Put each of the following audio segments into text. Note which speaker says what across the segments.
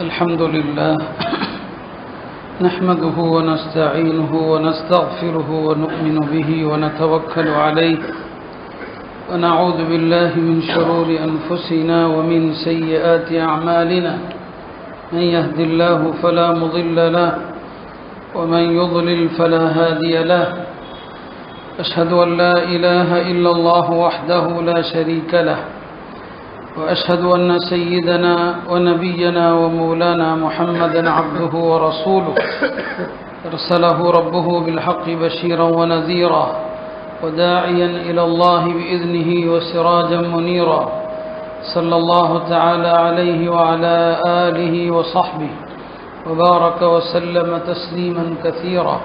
Speaker 1: الحمد لله نحمده ونستعينه ونستغفره ونؤمن به ونتوكل عليه ونعوذ بالله من شرور أنفسنا ومن سيئات أعمالنا من يهد الله فلا مضل له ومن يضلل فلا هادي له أشهد أن لا إله إلا الله وحده لا شريك له وأشهد أن سيدنا ونبينا ومولانا محمدا عبده ورسوله أرسله ربه بالحق بشيرا ونذيرا وداعيا إلى الله بإذنه وسراجا منيرا صلى الله تعالى عليه وعلى آله وصحبه وبارك وسلم تسليما كثيرا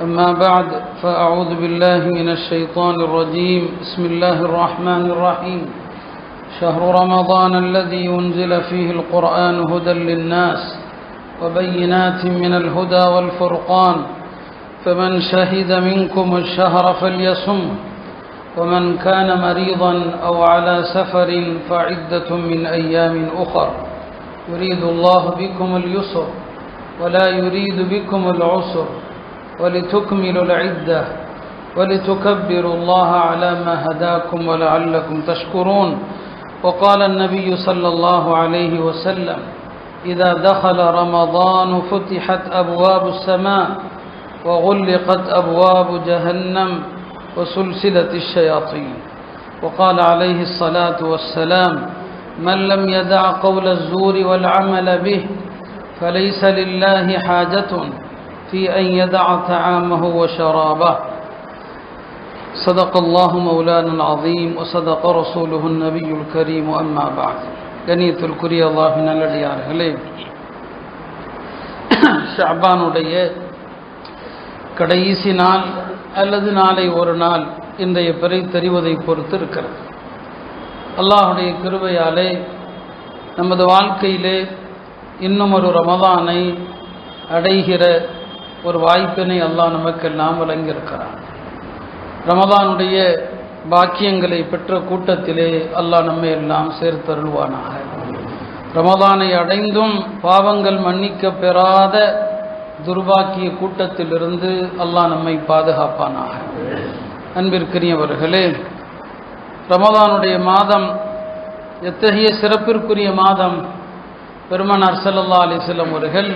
Speaker 1: أما بعد فأعوذ بالله من الشيطان الرجيم بسم الله الرحمن الرحيم شهر رمضان الذي أنزل فيه القرآن هدى للناس وبينات من الهدى والفرقان فمن شهد منكم الشهر فليصم ومن كان مريضا أو على سفر فعدة من أيام أخر يريد الله بكم اليسر ولا يريد بكم العسر ولتكملوا العدة ولتكبروا الله على ما هداكم ولعلكم تشكرون وقال النبي صلى الله عليه وسلم إذا دخل رمضان فتحت أبواب السماء وغلقت أبواب جهنم وسلسلة الشياطين وقال عليه الصلاة والسلام من لم يدع قول الزور والعمل به فليس لله حاجة في أن يدع طعامه وشرابه صدق الله مولانا العظيم وصدق رسوله النبي الكريم أما بعد கணியத்திற்குரிய அல்லாஹ்வின் நல்லடியார்களே, ஷஅபானுடைய கடைசி நாள் அல்லது நாளை ஒரு நாள் இன்றைய பிறை தெரிவதை பொறுத்து இருக்கிறது. அல்லாஹுடைய கிருபையாலே நமது வாழ்க்கையிலே இன்னும் ஒரு ரமதானை அடைகிற ஒரு வாய்ப்பினை அல்லாஹ் நமக்கெல்லாம் வழங்கியிருக்கிறான். ரமதானுடைய பாக்கியங்களை பெற்ற கூட்டத்திலே அல்லாஹ் நம்மை எல்லாம் சேர்த்தருள்வானாக. ரமதானை அடைந்தும் பாவங்கள் மன்னிக்க பெறாத துர்பாக்கிய கூட்டத்திலிருந்து அல்லாஹ் நம்மை பாதுகாப்பானாக. அன்பிற்குரியவர்களே, ரமதானுடைய மாதம் எத்தகைய சிறப்பிற்குரிய மாதம்! பெருமானார் ஸல்லல்லாஹு அலைஹி வஸல்லம் அவர்கள்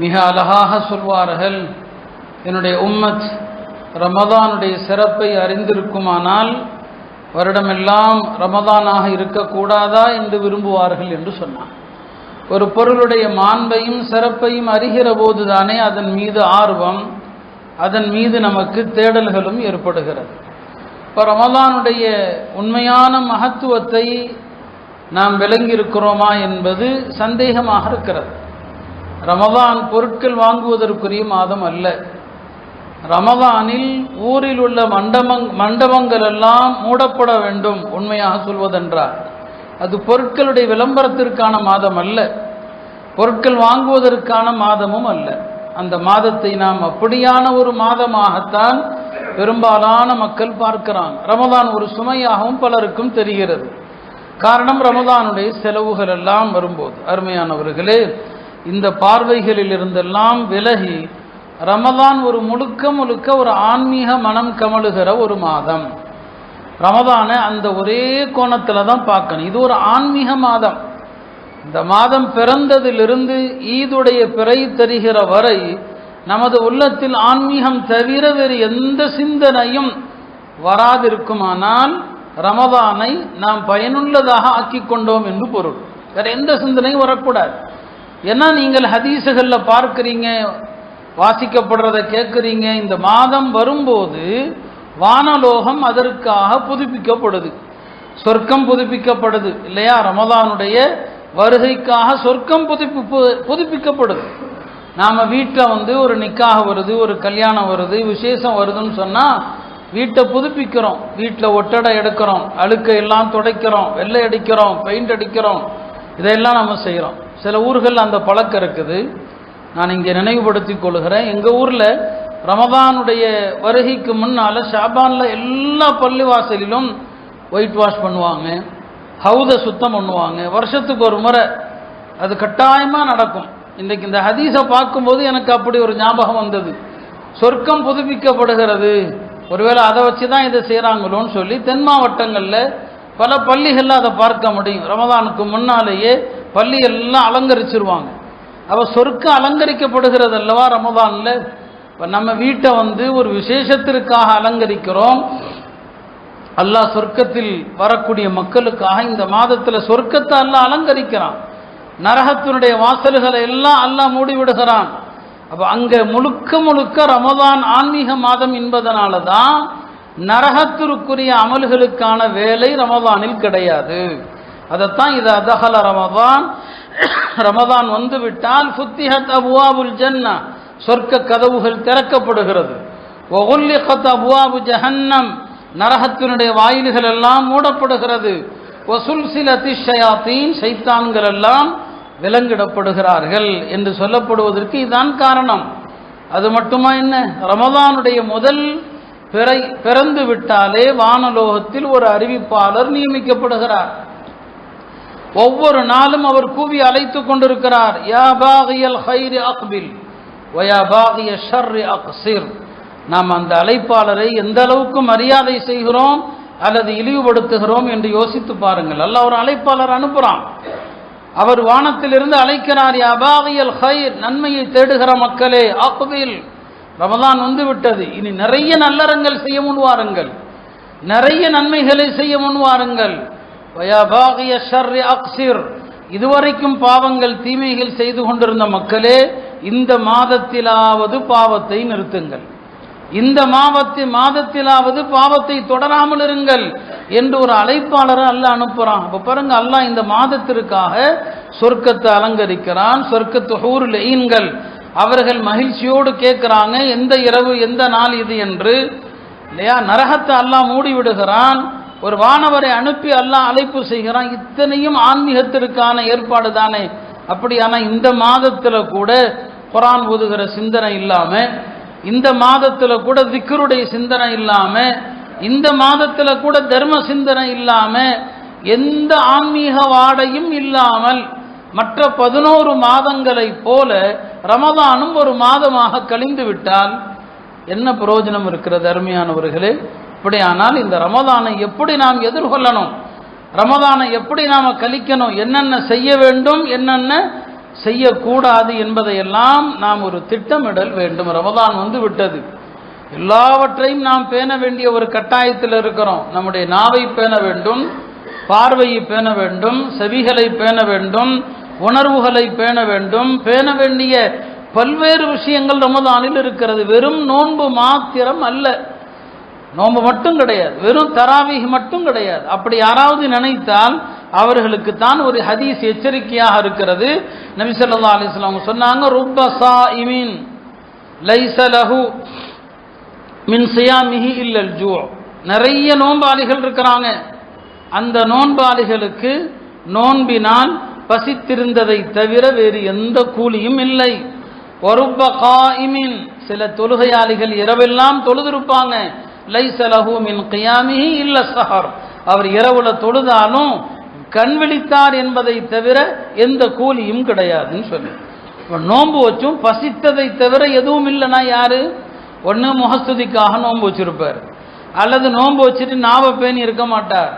Speaker 1: மிக அழகாக சொல்வார்கள், என்னுடைய உம்மத் ரமதானுடைய சிறப்பை அறிந்திருக்குமானால் வருடமெல்லாம் ரமதானாக இருக்கக்கூடாதா என்று விரும்புவார்கள் என்று சொன்னார். ஒரு பொருளுடைய மாண்பையும் சிறப்பையும் அறிகிற போதுதானே அதன் மீது ஆர்வம், அதன் மீது நமக்கு தேடல்களும் ஏற்படுகிறது. இப்போ ரமதானுடைய உண்மையான மகத்துவத்தை நாம் விளங்கியிருக்கிறோமா என்பது சந்தேகமாக இருக்கிறது. ரமதான் பொருட்கள் வாங்குவதற்குரிய மாதம் அல்ல. ரமதானில் ஊரில் உள்ள மண்டபங்கள் எல்லாம் மூடப்பட வேண்டும். உண்மையாக சொல்வதென்றால் அது பொருட்களுடைய விளம்பரத்திற்கான மாதம் அல்ல, பொருட்கள் வாங்குவதற்கான மாதமும் அல்ல. அந்த மாதத்தை நாம் அப்படியான ஒரு மாதமாகத்தான் பெரும்பாலான மக்கள் பார்க்கிறாங்க. ரமதான் ஒரு சுமையாகவும் பலருக்கும் தெரிகிறது. காரணம், ரமதானுடைய செலவுகள் எல்லாம் வரும்போது. அருமையானவர்களே, இந்த பார்வைகளில் இருந்தெல்லாம் விலகி ரமதான் ஒரு முழுக்க ஒரு ஆன்மீக மனம் கமழுகிற ஒரு மாதம். ரமதானை அந்த ஒரே கோணத்தில் தான் பார்க்கணும். இது ஒரு ஆன்மீக மாதம். இந்த மாதம் பிறந்ததிலிருந்து ஈதுடைய பிறை தெரிகிற வரை நமது உள்ளத்தில் ஆன்மீகம் தவிர வேறு எந்த சிந்தனையும் வராதிருக்குமானால் ரமதானை நாம் பயனுள்ளதாக ஆக்கி கொண்டோம் என்று பொருள். வேற எந்த சிந்தனையும் வரக்கூடாது. ஏன்னா நீங்கள் ஹதீஸுகளில் பார்க்குறீங்க, வாசிக்கப்படுறதை கேட்குறீங்க. இந்த மாதம் வரும்போது வானலோகம் அதற்காக புதுப்பிக்கப்படுது, சொர்க்கம் புதுப்பிக்கப்படுது இல்லையா? ரமதானுடைய வருகைக்காக சொர்க்கம் புதுப்பிக்கப்படுது. நாம் வீட்டில் ஒரு நிக்காக வருது, ஒரு கல்யாணம் வருது, விசேஷம் வருதுன்னு சொன்னால் வீட்டை புதுப்பிக்கிறோம். வீட்டில் ஒட்டடை எடுக்கிறோம், அழுக்கையெல்லாம் துடைக்கிறோம், வெள்ளை அடிக்கிறோம், பெயிண்ட் அடிக்கிறோம். இதையெல்லாம் நம்ம செய்கிறோம். சில ஊர்கள் அந்த பழக்கம் இருக்குது. நான் இங்கே நினைவுபடுத்திக் கொள்கிறேன். எங்கள் ஊரில் ரமதானுடைய வருகைக்கு முன்னால் ஷாபானில் எல்லா பள்ளிவாசலிலும் ஒயிட் வாஷ் பண்ணுவாங்க, ஹவுதை சுத்தம் பண்ணுவாங்க. வருஷத்துக்கு ஒரு முறை அது கட்டாயமாக நடக்கும். இன்றைக்கு இந்த ஹதீஸை பார்க்கும்போது எனக்கு அப்படி ஒரு ஞாபகம் வந்தது. சொர்க்கம் புதுப்பிக்கப்படுகிறது, ஒருவேளை அதை வச்சு தான் இதை செய்கிறாங்களோன்னு சொல்லி தென் மாவட்டங்களில் பல பள்ளிகளில் அதை பார்க்க முடியும். ரமதானுக்கு முன்னாலேயே பள்ளி எல்லாம் அலங்கரிச்சிருவாங்க. அப்போ சொர்க்கம் அலங்கரிக்கப்படுகிறது அல்லவா ரமதானில். இப்போ நம்ம வீட்டை ஒரு விசேஷத்திற்காக அலங்கரிக்கிறோம். அல்லாஹ் சொர்க்கத்தில் வரக்கூடிய மக்களுக்காக இந்த மாதத்தில் சொர்க்கத்தை அல்லாஹ் அலங்கரிக்கிறான். நரகத்தினுடைய வாசல்களை எல்லாம் அல்லாஹ் மூடிவிடுகிறான். அப்போ அங்கே முழுக்க முழுக்க ரமதான் ஆன்மீக மாதம் என்பதனால தான் நரகத்திற்குரிய அமல்களுக்கான வேலை ரமதானில் கிடையாது. அதைத்தான் இது அதஹல ரமதான், ரமதான் வந்துவிட்டால் ஃபுத்திஹத் அபுவாபுல் ஜன்னா, சொர்க்க கதவுகள் திறக்கப்படுகிறது. வகுல்லிகத் அபுவாபு ஜஹன்னம், நரகத்தினுடைய வாயில்கள் எல்லாம் மூடப்படுகிறது. வசுல்சிலத்தி ஷயாத்தீன், ஷைத்தான்கள் எல்லாம் விலங்கிடப்படுகிறார்கள் என்று சொல்லப்படுவதற்கு இதுதான் காரணம். அது மட்டுமா என்ன, ரமதானுடைய முதல் பிறந்து விட்டாலே வானலோகத்தில் ஒரு அறிவிப்பாளர் நியமிக்கப்படுகிறார். ஒவ்வொரு நாளும் அவர் கூவி அழைத்து கொண்டிருக்கிறார், யா பாகியல் ஹைரி அக்பில் வயா பாகிய ஷர்ரி அக்ஸிர். நாம் அந்த அழைப்பாளரை எந்த அளவுக்கு மரியாதை செய்கிறோம் அல்லது இழிவுபடுத்துகிறோம் என்று யோசித்து பாருங்கள். அல்லாஹ் ஒரு அழைப்பாளர் அனுப்புகிறான். அவர் வானத்திலிருந்து அழைக்கிறார், யா பாகியல் ஹைர், நன்மையை தேடுகிற மக்களே, அக்பில், ரமதான் வந்து விட்டது, இனி நிறைய நல்லறங்கள் செய்ய முன்வாருங்கள், நிறைய நன்மைகளை செய்ய முன்வாருங்கள். வயா பாகிய ஷர்ரி அக்ஸிர், இதுவரைக்கும் பாவங்கள் தீமைகள் செய்து கொண்டிருந்த மக்களே, இந்த மாதத்திலாவது பாவத்தை நிறுத்துங்கள், இந்த மாதத்திலாவது பாவத்தை தொடராமல் இருங்கள் என்று ஒரு அழைப்பாளரை அல்லாஹ் அனுப்புறான். அப்ப பாருங்க, அல்லாஹ் இந்த மாதத்திற்காக சொர்க்கத்தை அலங்கரிக்கிறான். சொர்க்கத்து ஹூருல் ஈன்கள் அவர்கள் மகிழ்ச்சியோடு கேட்கிறாங்க, எந்த இரவு எந்த நாள் இது என்று, இல்லையா? நரகத்தை அல்லாஹ் மூடி விடுகிறான். ஒரு வானவரை அனுப்பி அல்லாஹ் அழைப்பு செய்கிறான். இத்தனையும் ஆன்மீகத்திற்கான ஏற்பாடு தானே. அப்படியான இந்த மாதத்தில் கூட குர்ஆன் ஓதுகிற சிந்தனை இல்லாம, இந்த மாதத்தில் கூட திக்ருடைய சிந்தனை இல்லாம, இந்த மாதத்தில் கூட தர்ம சிந்தனை இல்லாம, எந்த ஆன்மீக வாடையும் இல்லாமல் மற்ற 11 மாதங்களைப் போல ரமதானும் ஒரு மாதமாக கழிந்து விட்டால் என்ன பிரயோஜனம் இருக்கிறது அருமையானவர்களே? இப்படியானால் இந்த ரமதானை எப்படி நாம் எதிர்கொள்ளணும், ரமதானை எப்படி நாம் கழிக்கணும், என்னென்ன செய்ய வேண்டும் என்னென்ன செய்யக்கூடாது என்பதையெல்லாம் நாம் ஒரு திட்டமிடல் வேண்டும். ரமதான் வந்து விட்டது, எல்லாவற்றையும் நாம் பேண வேண்டிய ஒரு கட்டாயத்தில் இருக்கிறோம். நம்முடைய நாவை பேண வேண்டும், பார்வையை பேண வேண்டும், செவிகளை பேண வேண்டும், உணர்வுகளை பேண வேண்டும். பேண வேண்டிய பல்வேறு விஷயங்கள் ரமதானில் இருக்கிறது. வெறும் நோன்பு மாத்திரம் அல்ல, நோன்பு மட்டும் கிடையாது, வெறும் தராவீஹ் மட்டும் கிடையாது. அப்படி யாராவது நினைத்தால் அவர்களுக்கு தான் ஒரு ஹதீஸ் எச்சரிக்கையாக இருக்கிறது. நபி ஸல்லல்லாஹு அலைஹி வஸல்லம் சொன்னாங்க, ருப்ப ஸாயிமின் லைஸ லஹு மின் ஸியாமிஹி இல்லல் ஜூ. நிறைய நோன்பாளிகள் இருக்கிறாங்க, அந்த நோன்பாளிகளுக்கு நோன்பினால் பசித்திருந்ததை தவிர வேறு எந்த கூலியும் இல்லை. வருப்ப காயிமின், சில தொழுகையாளிகள் இரவெல்லாம் தொழுதிருப்பாங்க, லைஸ லஹு மின் கியாமிஹி இல்ல ஸஹர், அவர் இரவுல தொழுதாலும் கண் விழித்தார் என்பதை தவிர எந்த கூலியும் கிடையாதுன்னு சொல்லி. நோன்பு வச்சும் பசித்ததை தவிர எதுவும் இல்லைன்னா யாரு? ஒன்று முகஸ்துதிக்காக நோன்பு வச்சிருப்பார், அல்லது நோன்பு வச்சுட்டு நாவை பேணி இருக்க மாட்டார்,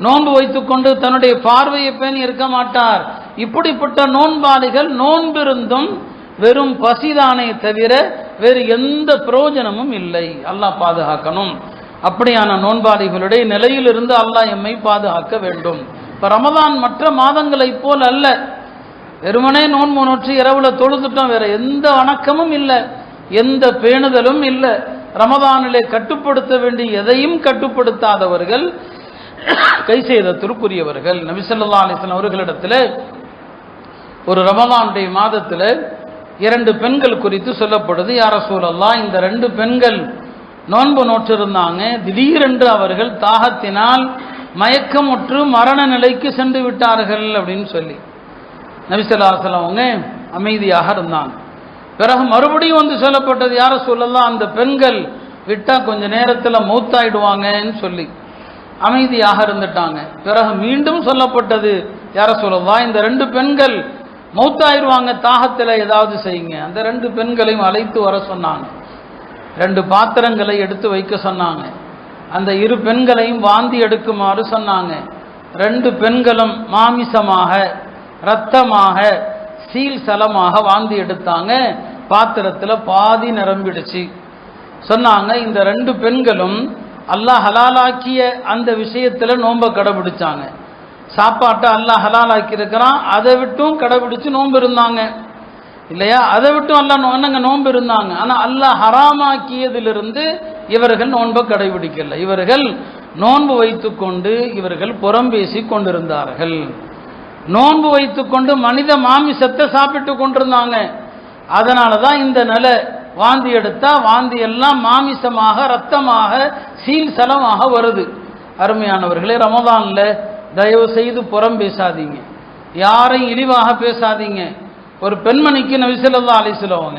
Speaker 1: நோன்பு வைத்துக்கொண்டு தன்னுடைய பார்வையை பேணி இருக்க மாட்டார். இப்படிப்பட்ட நோன்பாளிகள் நோன்பிருந்தும் வெறும் பசிதானே தவிர வேறு எந்த பிரயோஜனமும் இல்லை. அல்லாஹ் பாதுகாக்கணும். அப்படியான நோன்பாளிகளுடைய நிலையிலிருந்து அல்லாஹ் எம்மை பாதுகாக்க வேண்டும். இப்போ ரமதான் மற்ற மாதங்களைப் போல் அல்ல, வெறுமனே நோன்பு நோற்று இரவுல தொழுதுட்டோம், வேற எந்த வணக்கமும் இல்லை, எந்த பேணுதலும் இல்லை. ரமதானிலே கட்டுப்படுத்த வேண்டிய எதையும் கட்டுப்படுத்தாதவர்கள் கை செய்ததற்குரியவர்கள். நபி ஸல்லல்லாஹு அலைஹி வஸல்லம் அவர்களிடத்தில் ஒரு ரமதானுடைய மாதத்தில் 2 பெண்கள் குறித்து சொல்லப்படுது. யா ரசூலல்லாஹ், இந்த 2 பெண்கள் நோன்பு நோற்றிருந்தாங்க, திடீரென்று அவர்கள் தாகத்தினால் மயக்கமுற்று மரண நிலைக்கு சென்று விட்டார்கள் அப்படின்னு சொல்லி நபி ஸல்லல்லாஹு அலைஹி வஸல்லம் அவங்க அமைதியாக இருந்தாங்க. பிறகு மறுபடியும் வந்து சொல்லப்பட்டது, யா ரசூலல்லாஹ், அந்த பெண்கள் விட்டா கொஞ்ச நேரத்தில் மௌத்தாயிடுவாங்கன்னு சொல்லி அமைதியாக இருந்துட்டாங்க. பிறகு மீண்டும் சொல்லப்பட்டது, யா ரசூலல்லாஹ், இந்த 2 பெண்கள் மௌத்தாயிருவாங்க, தாகத்தில் ஏதாவது செய்யுங்க. அந்த 2 பெண்களையும் அழைத்து வர சொன்னாங்க. 2 பாத்திரங்களை எடுத்து வைக்க சொன்னாங்க. அந்த 2 பெண்களையும் வாந்தி எடுக்குமாறு சொன்னாங்க. 2 பெண்களும் மாமிசமாக, இரத்தமாக, சீல் சலமாக வாந்தி எடுத்தாங்க. பாத்திரத்தில் பாதி நிரம்பிடுச்சு. சொன்னாங்க, இந்த 2 பெண்களும் அல்லாஹ் ஹலாலாக்கிய அந்த விஷயத்தில் நோன்பை கடைபிடிச்சாங்க. சாப்பாட்டை அல்லாஹ் ஹலாலாக்கி இருக்கிறான், அதை விட்டும் கடைபிடிச்சு நோன்பு இருந்தாங்க இல்லையா? அதை விட்டும் அல்லாஹ் நோன்பு இருந்தாங்க. ஆனால் அல்லாஹ் ஹராமாக்கியதிலிருந்து இவர்கள் நோன்பை கடைபிடிக்கல. இவர்கள் நோன்பு வைத்து கொண்டு இவர்கள் புறம் பேசி கொண்டிருந்தார்கள். நோன்பு வைத்து கொண்டு மனித மாமிசத்தை சாப்பிட்டு கொண்டிருந்தாங்க. அதனால தான் இந்த நிலை. வாந்தி எடுத்தா வாந்தி எல்லாம் மாமிசமாக, ரத்தமாக, சீல் சலமாக வருது. அருமையானவர்களே, ரமதான்ல தயவு செய்து புறம் பேசாதீங்க, யாரையும் இழிவாக பேசாதீங்க. ஒரு பெண்மணிக்கு நபி ஸல்லல்லாஹு அலைஹி வஸல்லம்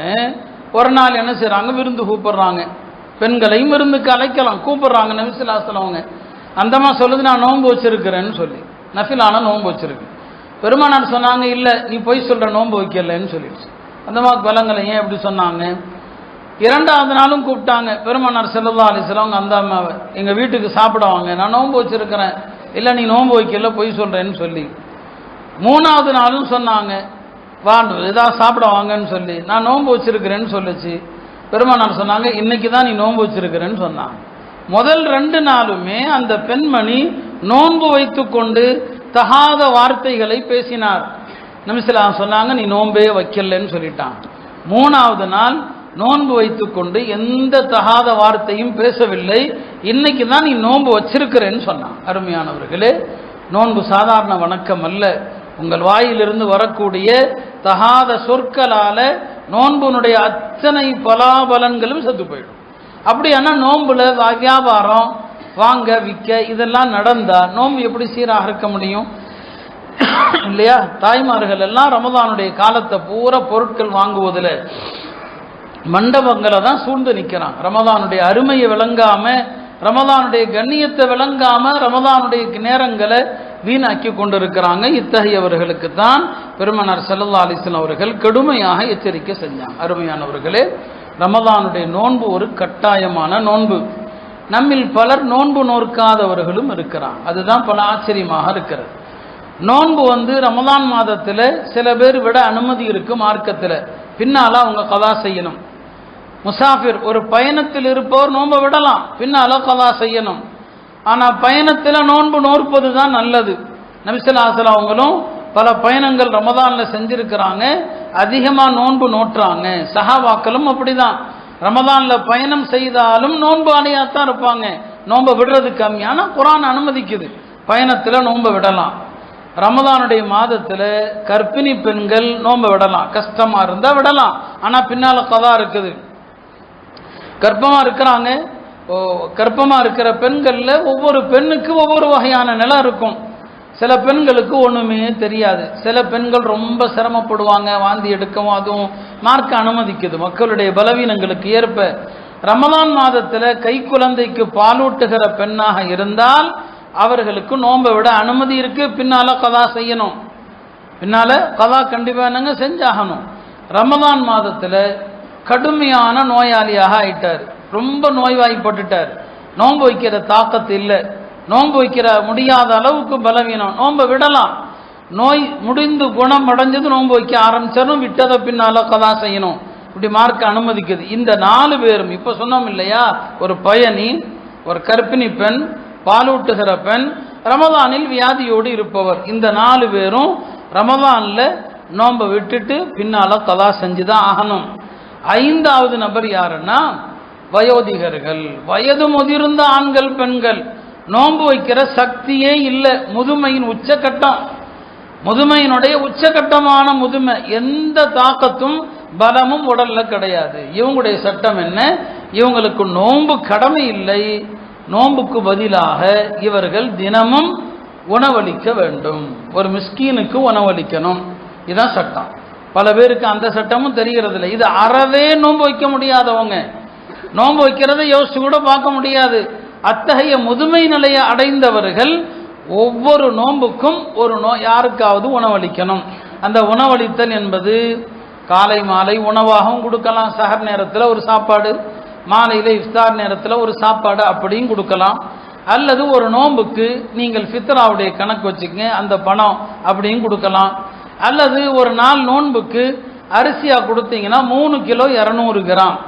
Speaker 1: ஒரு நாள் என்ன செய்றாங்க, விருந்து கூப்பிடுறாங்க. பெண்களையும் விருந்துக்கு அழைக்கலாம், கூப்பிடுறாங்க. நபி ஸல்லல்லாஹு அலைஹி வஸல்லம் அந்தமா சொல்லுது, நான் நோன்பு வச்சிருக்கிறேன்னு சொல்லி, நஃபிலான நோன்பு வச்சிருக்கு. பெருமானார் சொன்னாங்க, இல்லை நீ போய் சொல்ற, நோன்பு வைக்கலன்னு சொல்லிடுச்சு. அந்தமாக்கு பலங்களை ஏன் எப்படி சொன்னாங்க? 2வது நாளும் கூப்பிட்டாங்க. பெருமானார் ஸல்லல்லாஹு அலைஹி வஸல்லம் அந்த அம்மாவை எங்கள் வீட்டுக்கு சாப்பிடுவாங்க, நான் நோன்பு வச்சிருக்கிறேன், இல்லை நீ நோன்பு வைக்கல பொய் சொல்கிறேன்னு சொல்லி. 3வது நாளும் சொன்னாங்க, வா ஏதாவது சாப்பிட வாங்கன்னு சொல்லி, நான் நோன்பு வச்சிருக்கிறேன்னு சொல்லிச்சு. பெருமானார் சொன்னாங்க, இன்னைக்கு தான் நீ நோன்பு வச்சிருக்கிறேன்னு சொன்னாங்க. முதல் 2 நாளுமே அந்த பெண்மணி நோன்பு வைத்து கொண்டு தகாத வார்த்தைகளை பேசினார். நபி ஸல்லல்லாஹு அலைஹி வஸல்லம் சொன்னாங்க, நீ நோன்பே வைக்கலன்னு சொல்லிட்டான். 3வது நாள் நோன்பு வைத்து கொண்டு எந்த தகாத வார்த்தையும் பேசவில்லை, இன்னைக்கு தான் நீ நோன்பு வச்சிருக்கிறேன்னு சொன்னான். அருமையானவர்களே, நோன்பு சாதாரண வணக்கம் அல்ல. உங்கள் வாயிலிருந்து வரக்கூடிய தகாத சொற்களால நோன்புனுடைய அத்தனை பலாபலன்களும் செத்து போயிடும். அப்படியானா நோன்புல வியாபாரம், வாங்க விற்க இதெல்லாம் நடந்தா நோன்பு எப்படி சீராக இருக்க முடியும் இல்லையா? தாய்மார்கள் எல்லாம் ரமதானுடைய காலத்தை பூரா பொருட்கள் வாங்குவதில் மண்டபங்களை தான் சூழ்ந்து நிற்கிறான். ரமதானுடைய அருமையை விளங்காம, ரமதானுடைய கண்ணியத்தை விளங்காம ரமதானுடைய நேரங்களை வீணாக்கி கொண்டிருக்கிறாங்க. இத்தகையவர்களுக்கு தான் பெருமானார் ஸல்லல்லாஹு அலைஹி வஸல்லம் அவர்கள் கடுமையாக எச்சரிக்கை செஞ்சாங்க. அருமையானவர்களே, ரமதானுடைய நோன்பு ஒரு கட்டாயமான நோன்பு. நம்மில் பலர் நோன்பு நோற்காதவர்களும் இருக்கிறாங்க. அதுதான் பல ஆச்சரியமாக இருக்கிறது. நோன்பு ரமதான் மாதத்தில் சில பேர் விட அனுமதி இருக்கு மார்க்கத்தில், பின்னால அவங்க கலா செய்யணும். முசாஃபிர், ஒரு பயணத்தில் இருப்பவர் நோன்பை விடலாம், பின்னால கலா செய்யணும். ஆனால் பயணத்தில் நோன்பு நோற்பது தான் நல்லது. நபி ஸல்லல்லாஹு அலைஹி வஸல்லம் அவங்களும் பல பயணங்கள் ரமதானில் செஞ்சிருக்கிறாங்க, அதிகமாக நோன்பு நோற்றாங்க. சஹாபாக்களும் அப்படிதான், ரமதானில் பயணம் செய்தாலும் நோன்பு அடையாத்தான் இருப்பாங்க, நோன்பை விடுறது கம்மி. ஆனால் குர்ஆன் அனுமதிக்குது பயணத்தில் நோன்பை விடலாம். ரமதானுடைய மாதத்தில் கர்ப்பிணி பெண்கள் நோன்பை விடலாம், கஷ்டமாக இருந்தால் விடலாம். ஆனால் பின்னால் கதா இருக்குது. கர்ப்பமாக இருக்கிறாங்க, கர்ப்பமாக இருக்கிற பெண்களில் ஒவ்வொரு பெண்ணுக்கு ஒவ்வொரு வகையான நிலை இருக்கும். சில பெண்களுக்கு ஒன்றுமே தெரியாது, சில பெண்கள் ரொம்ப சிரமப்படுவாங்க, வாந்தி எடுக்கவும். அதுவும் மார்க்க அனுமதிக்குது மக்களுடைய பலவீனங்களுக்கு ஏற்ப. ரமதான் மாதத்தில் கை குழந்தைக்கு பாலூட்டுகிற பெண்ணாக இருந்தால் அவர்களுக்கு நோன்பை விட அனுமதி இருக்கு, பின்னால கதா செய்யணும். பின்னால கதா கண்டிப்பாக செஞ்சாகணும். ரமதான் மாதத்தில் கடுமையான நோயாளியாக ஆயிட்டார், ரொம்ப நோய்வாய்ப்பட்டுட்டார், நோன்பு வைக்கிற தாக்கத்து இல்லை, நோன்பு வைக்கிற முடியாத அளவுக்கு பலவீனம், நோன்பை விடலாம். நோய் முடிந்து குணம் அடைஞ்சது நோன்பு வைக்க ஆரம்பிச்சாலும் விட்டதை பின்னால கதா செய்யணும். இப்படி மார்க்க அனுமதிக்குது. இந்த 4 பேரும் இப்போ சொன்னோம் இல்லையா, ஒரு பயணி, ஒரு கர்ப்பிணி பெண், பாலூட்டுகிற பெண், ரமதானில் வியாதியோடு இருப்பவர், இந்த 4 பேரும் ரமதானில் நோன்பை விட்டுட்டு பின்னால கதா செஞ்சுதான் ஆகணும். 5வது நபர் யாருன்னா வயோதிகர்கள், வயது முதிர்ந்த ஆண்கள் பெண்கள். நோன்பு வைக்கிற சக்தியே இல்லை, முதுமையின் உச்சகட்டம், முதுமையினுடைய உச்சகட்டமான முதுமை, எந்த தாக்கத்தும் பலமும் உடல்ல கிடையாது. இவங்களுடைய சட்டம் என்ன? இவங்களுக்கு நோன்பு கடமை இல்லை, நோன்புக்கு பதிலாக இவர்கள் தினமும் உணவளிக்க வேண்டும், ஒரு மிஸ்கீனுக்கு உணவளிக்கணும். இதுதான் சட்டம். பல பேருக்கு அந்த சட்டமும் தெரிகிறது இல்லை. இது அறவே நோன்பு வைக்க முடியாதவங்க, நோன்பு வைக்கிறத யோசிச்சு கூட பார்க்க முடியாது. அத்தகைய முதுமை நிலையை அடைந்தவர்கள் ஒவ்வொரு நோன்புக்கும் ஒரு யாருக்காவது உணவளிக்கணும். அந்த உணவளித்தல் என்பது காலை மாலை உணவாகவும் கொடுக்கலாம், சஹர் நேரத்தில் ஒரு சாப்பாடு, மாலையில் இஃப்தார் நேரத்தில் ஒரு சாப்பாடு அப்படியும் கொடுக்கலாம். அல்லது ஒரு நோன்புக்கு நீங்கள் ஃபித்ராவுடைய கணக்கு வச்சுக்கங்க, அந்த பணம் அப்படியும் கொடுக்கலாம். அல்லது ஒரு நாள் நோன்புக்கு அரிசியாக கொடுத்தீங்கன்னா 3 கிலோ 200 கிராம்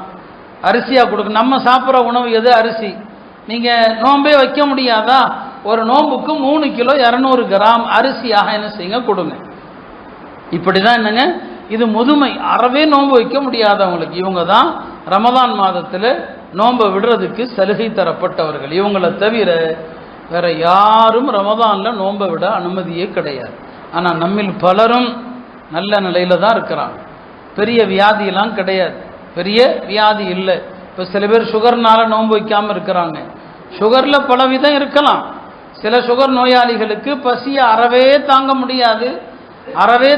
Speaker 1: அரிசியாக கொடுக்க. நம்ம சாப்பிட்ற உணவு எது? அரிசி. நீங்கள் நோன்பே வைக்க முடியாதா? ஒரு நோன்புக்கு 3 கிலோ 200 கிராம் அரிசியாக என்ன செய்யுங்க, கொடுங்க. இப்படி தான் என்னங்க, இது முதுமை, அறவே நோன்பு வைக்க முடியாதவங்களுக்கு இவங்க தான் ரமதான் மாதத்தில் நோன்பை விடுறதுக்கு சலுகை தரப்பட்டவர்கள். இவங்களை தவிர வேற யாரும் ரமதானில் நோன்பை விட அனுமதியே கிடையாது. ஆனால் நம்மில் பலரும் நல்ல நிலையில தான் இருக்கிறாங்க. பெரிய வியாதியெல்லாம் கிடையாது, பெரிய வியாதி இல்லை. இப்போ சில பேர் சுகர்னால நோன்பு வைக்காமல் இருக்கிறாங்க. சுகரில் பல விதம் இருக்கலாம். சில சுகர் நோயாளிகளுக்கு பசியை அறவே